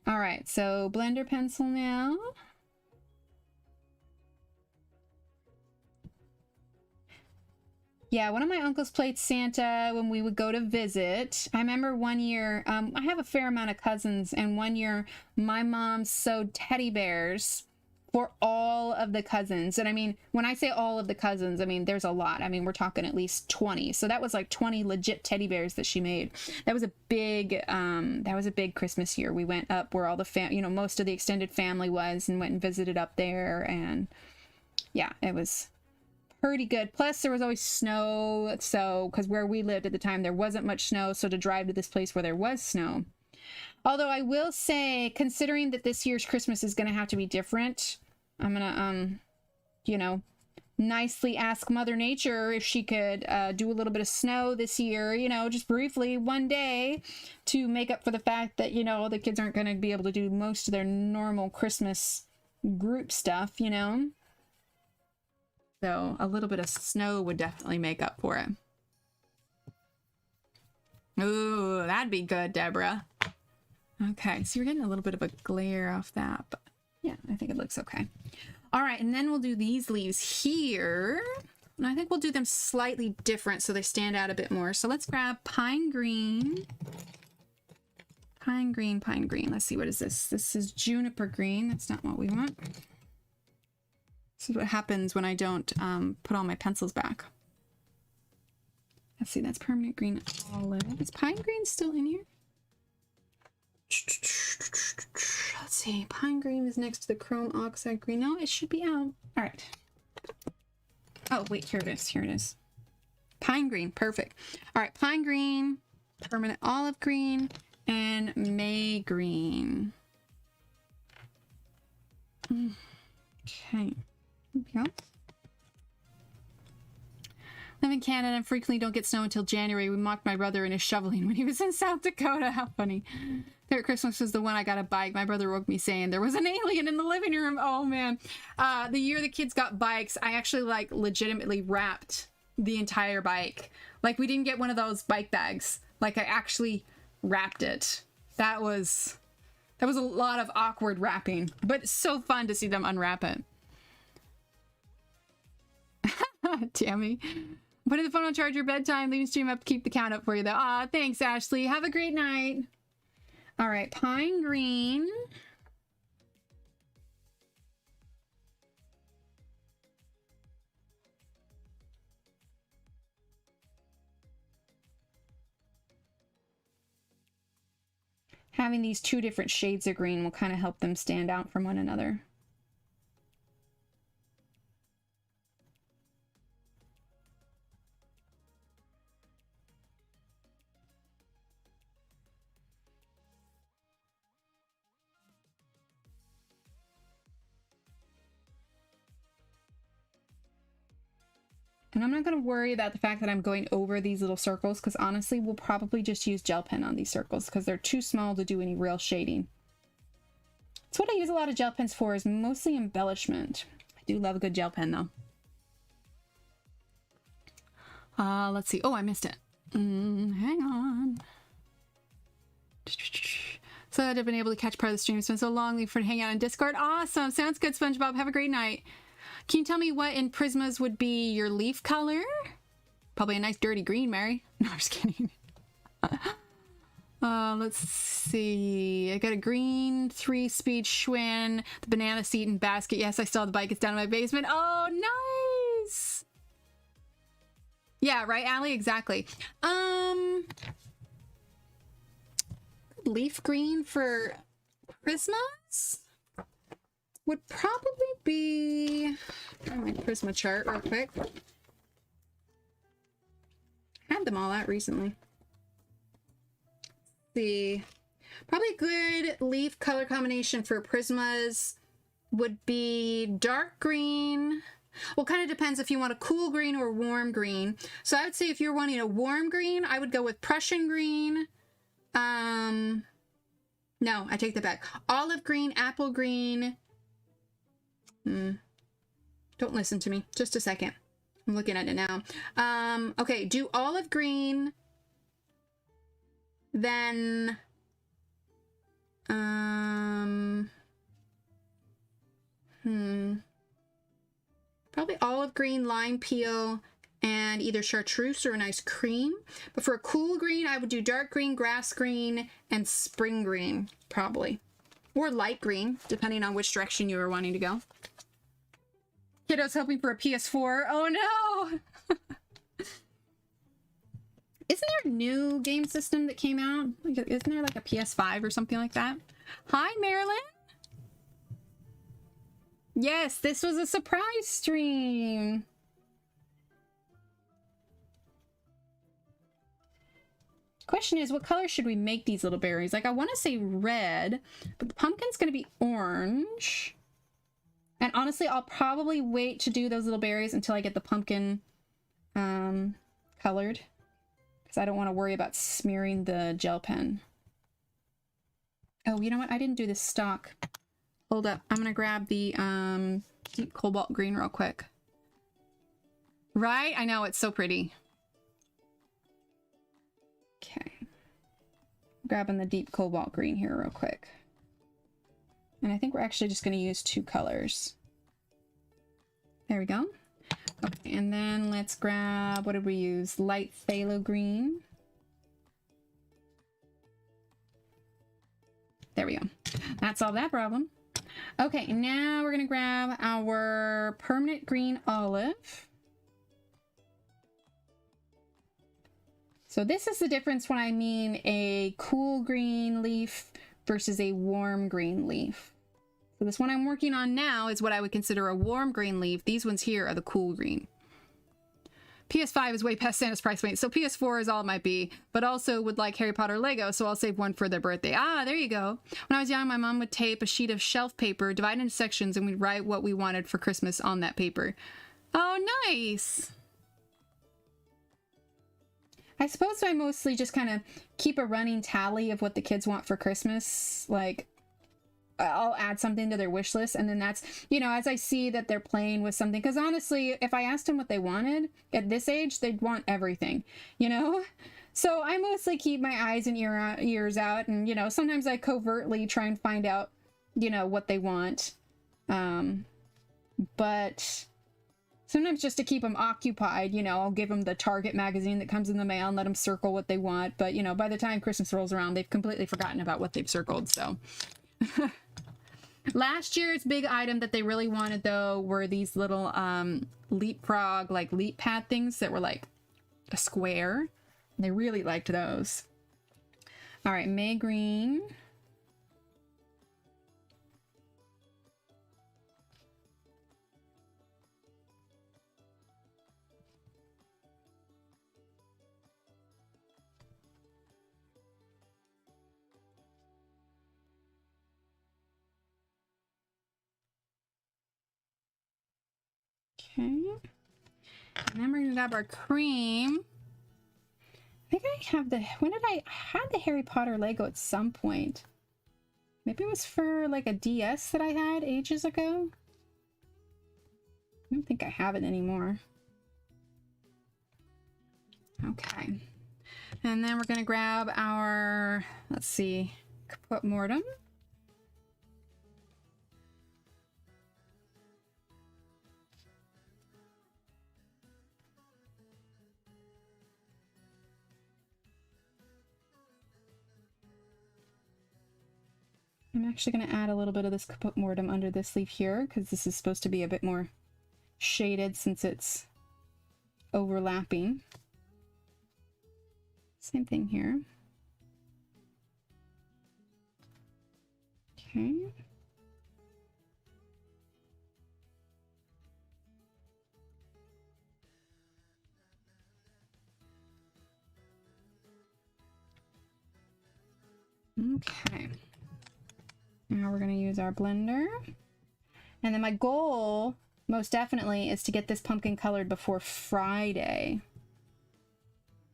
All right, so blender pencil now. Yeah, one of my uncles played Santa when we would go to visit. I remember one year, I have a fair amount of cousins, and one year my mom sewed teddy bears for all of the cousins. And I mean, when I say all of the cousins, I mean, there's a lot. I mean, we're talking at least 20. So that was like 20 legit teddy bears that she made. That was a big Christmas year. We went up where all the you know, most of the extended family was, and went and visited up there. And yeah, it was pretty good. Plus there was always snow, so because where we lived at the time there wasn't much snow, so to drive to this place where there was snow. Although I will say, considering that this year's Christmas is going to have to be different, I'm gonna you know, nicely ask Mother Nature if she could do a little bit of snow this year, you know, just briefly one day, to make up for the fact that, you know, the kids aren't going to be able to do most of their normal Christmas group stuff, you know. So a little bit of snow would definitely make up for it. Ooh, that'd be good, Deborah. Okay, so you're getting a little bit of a glare off that, but yeah, I think it looks okay. All right, and then we'll do these leaves here. And I think we'll do them slightly different so they stand out a bit more. So let's grab pine green. Pine green, pine green. Let's see, what is this? This is juniper green. That's not what we want. This is what happens when I don't put all my pencils back. Let's see, that's permanent green olive. Is pine green still in here? Let's see, pine green is next to the chrome oxide green. No, it should be out. All right. Oh, wait, here it is. Here it is. Pine green, perfect. All right, pine green, permanent olive green, and May green. Okay, there we go. Live in Canada and frequently don't get snow until January. We mocked my brother in his shoveling when he was in South Dakota. How funny. Favorite Christmas was the one I got a bike. My brother woke me saying there was an alien in the living room. Oh man. The year the kids got bikes, I actually like legitimately wrapped the entire bike. Like we didn't get one of those bike bags. Like I actually wrapped it. That was a lot of awkward wrapping, but it's so fun to see them unwrap it. Tammy. Putting the phone on charger, bedtime, leaving stream up, keep the count up for you though. Aw, thanks, Ashley. Have a great night. All right, pine green. Having these two different shades of green will kind of help them stand out from one another. And I'm not going to worry about the fact that I'm going over these little circles, because honestly, we'll probably just use gel pen on these circles because they're too small to do any real shading. It's what I use a lot of gel pens for, is mostly embellishment. I do love a good gel pen though. Let's see. Oh, I missed it. Hang on. So I've been able to catch part of the stream. It's been so long. Leave for hang out on Discord. Awesome. Sounds good, SpongeBob. Have a great night. Can you tell me what in Prismas would be your leaf color? Probably a nice dirty green, Mary. No, I'm just kidding. Let's see. I got a green 3-speed Schwinn, the banana seat and basket. Yes, I still have the bike. It's down in my basement. Oh, nice. Yeah, right, Allie? Exactly. Leaf green for Prismas would probably be, on my Prisma chart real quick. Had them all out recently. Let's see, probably a good leaf color combination for Prismas would be dark green. Well, kind of depends if you want a cool green or warm green. So I would say if you're wanting a warm green, I would go with Prussian green. No, I take that back. Olive green, apple green. Don't listen to me. Just a second. I'm looking at it now. Okay, do olive green. Then, probably olive green, lime peel, and either chartreuse or a nice cream. But for a cool green, I would do dark green, grass green, and spring green, probably. Or light green, depending on which direction you were wanting to go. Kiddo's hoping for a PS4. Oh no! Isn't there a new game system that came out? Isn't there like a PS5 or something like that? Hi, Marilyn! Yes, this was a surprise stream! Question is, what color should we make these little berries? Like, I want to say red, but the pumpkin's going to be orange. And honestly, I'll probably wait to do those little berries until I get the pumpkin colored. Because I don't want to worry about smearing the gel pen. Oh, you know what? I didn't do this stock. Hold up. I'm going to grab the deep cobalt green real quick. Right? I know, it's so pretty. Okay. Grabbing the deep cobalt green here real quick. And I think we're actually just going to use 2 colors. There we go. Okay, and then let's grab, what did we use? Light phthalo green. There we go. That solved that problem. Okay, now we're going to grab our permanent green olive. So this is the difference when I mean a cool green leaf versus a warm green leaf. So this one I'm working on now is what I would consider a warm green leaf. These ones here are the cool green. PS5 is way past Santa's price point, so PS4 is all it might be, but also would like Harry Potter Lego, so I'll save one for their birthday. Ah, there you go. When I was young, my mom would tape a sheet of shelf paper, divide into sections, and we'd write what we wanted for Christmas on that paper. Oh, nice! I suppose I mostly just kind of keep a running tally of what the kids want for Christmas. Like, I'll add something to their wish list, and then that's, you know, as I see that they're playing with something, because honestly, if I asked them what they wanted at this age, they'd want everything, you know? So I mostly keep my eyes and ears out, and, you know, sometimes I covertly try and find out, you know, what they want. But sometimes just to keep them occupied, you know, I'll give them the Target magazine that comes in the mail and let them circle what they want. But, you know, by the time Christmas rolls around, they've completely forgotten about what they've circled, so... Last year's big item that they really wanted, though, were these little leapfrog, like leap pad things that were like a square. They really liked those. All right, May green. Okay, and then we're gonna grab our cream. I think I have the, when did I had the Harry Potter Lego at some point? Maybe it was for like a DS that I had ages ago. I don't think I have it anymore. Okay, and then we're gonna grab our, let's see, Caput Mortem. I'm actually going to add a little bit of this Caput Mortem under this leaf here, because this is supposed to be a bit more shaded since it's overlapping. Same thing here. Okay. Okay. Now we're going to use our blender. And then my goal, most definitely, is to get this pumpkin colored before Friday,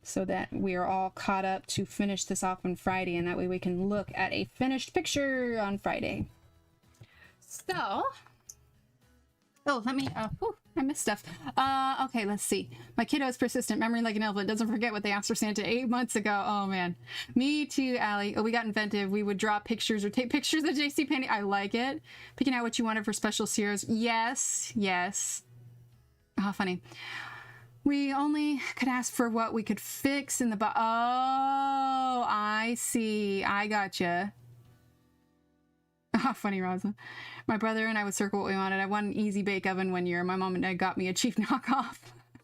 so that we are all caught up to finish this off on Friday, and that way we can look at a finished picture on Friday. So, oh, let me, whew, I missed stuff. Okay, let's see. My kiddo is persistent, memory like an elephant, doesn't forget what they asked for Santa 8 months ago. Oh man. Me too, Allie. Oh, we got inventive. We would draw pictures or take pictures of JCPenney. I like it. Picking out what you wanted for special cereals. Yes, yes. Oh, funny. We only could ask for what we could fix in the oh, I see. I gotcha. Oh, funny, Rosa. My brother and I would circle what we wanted. I won an easy bake oven one year. My mom and dad got me a cheap knockoff.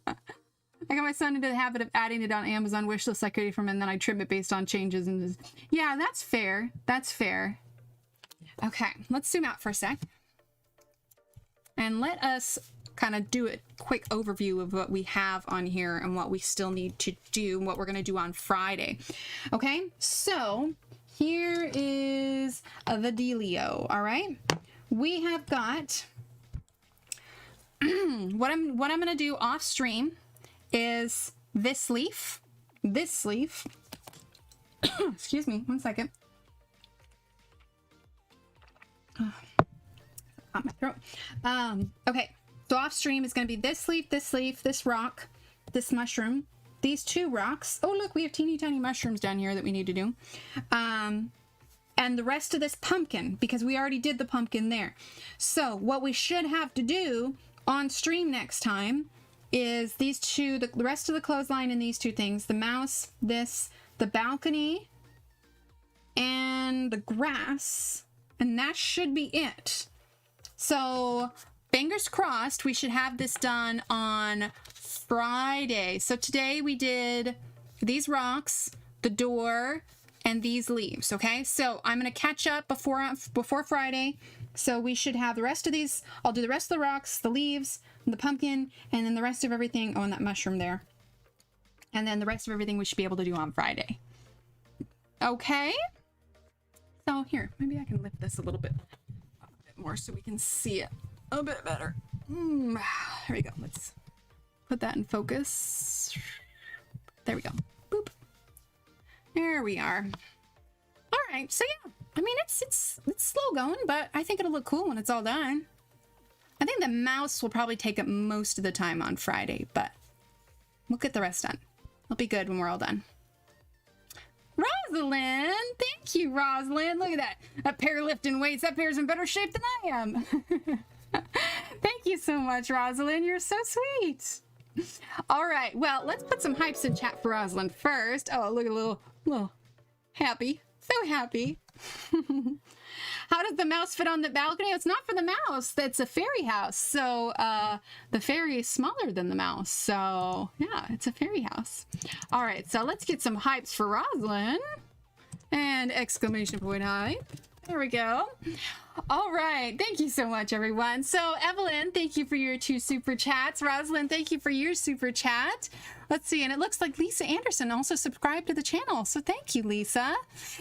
I got my son into the habit of adding it on Amazon wishlist I created from, and then I trim it based on changes. And just, yeah, that's fair. That's fair. Okay, let's zoom out for a sec. And let us kind of do a quick overview of what we have on here and what we still need to do and what we're going to do on Friday. Okay, so here is the dealio. All right, we have got what I'm going to do off stream is this leaf, excuse me, one second. On my throat. Okay, so off stream is going to be this leaf, this rock, this mushroom, these two rocks. Oh, look, we have teeny tiny mushrooms down here that we need to do. And the rest of this pumpkin, because we already did the pumpkin there. So what we should have to do on stream next time is these two, the rest of the clothesline and these two things, the mouse, this, the balcony, and the grass, and that should be it. So fingers crossed, we should have this done on Friday. So today we did these rocks, the door, and these leaves. Okay, so I'm gonna catch up before Friday, So we should have the rest of these. I'll do the rest of the rocks, the leaves, the pumpkin, and then the rest of everything. Oh, and that mushroom there. And then the rest of everything we should be able to do on Friday. Okay. So here, maybe I can lift this a bit more so we can see it a bit better. There we go. Let's put that in focus. There we go. Boop. There we are. All right. So yeah, I mean, it's slow going, but I think it'll look cool when it's all done. I think the mouse will probably take up most of the time on Friday, but we'll get the rest done. It'll be good when we're all done. Rosalind! Thank you, Rosalind. Look at that. That pair lifting weights. That pair's in better shape than I am. Thank you so much, Rosalind. You're so sweet. All right. Well, let's put some hypes in chat for Rosalind first. Oh, look at a little happy. So happy. How does the mouse fit on the balcony? It's not for the mouse. That's a fairy house. So the fairy is smaller than the mouse. So yeah, it's a fairy house. All right, so let's get some hypes for Rosalind. And exclamation point hype. There we go. All right. Thank you so much, everyone. So Evelyn, thank you for your 2 super chats. Rosalind, thank you for your super chat. Let's see. And it looks like Lisa Anderson also subscribed to the channel. So thank you, Lisa.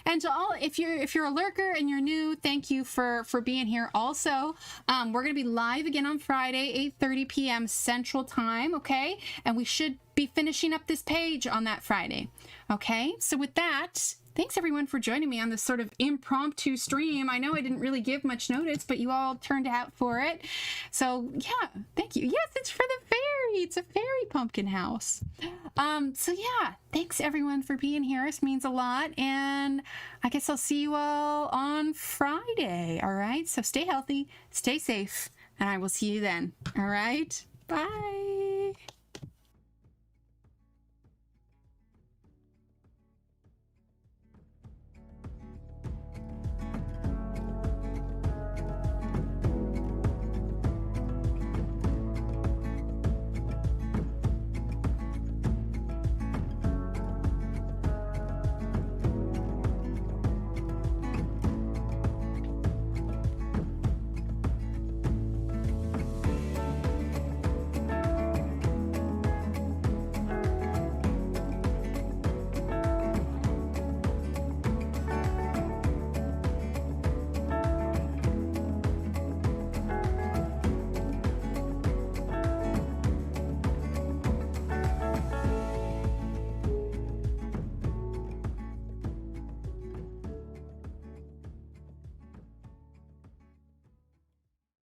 And to all, if you're a lurker and you're new, thank you for being here. Also, we're going to be live again on Friday, 8:30 p.m. Central Time. Okay. And we should be finishing up this page on that Friday. Okay. So with that, thanks everyone for joining me on this sort of impromptu stream. I know I didn't really give much notice, but you all turned out for it. So yeah, thank you. Yes, it's for the fairy. It's a fairy pumpkin house. So yeah, thanks everyone for being here. This means a lot. And I guess I'll see you all on Friday. All right. So stay healthy, stay safe, and I will see you then. All right. Bye.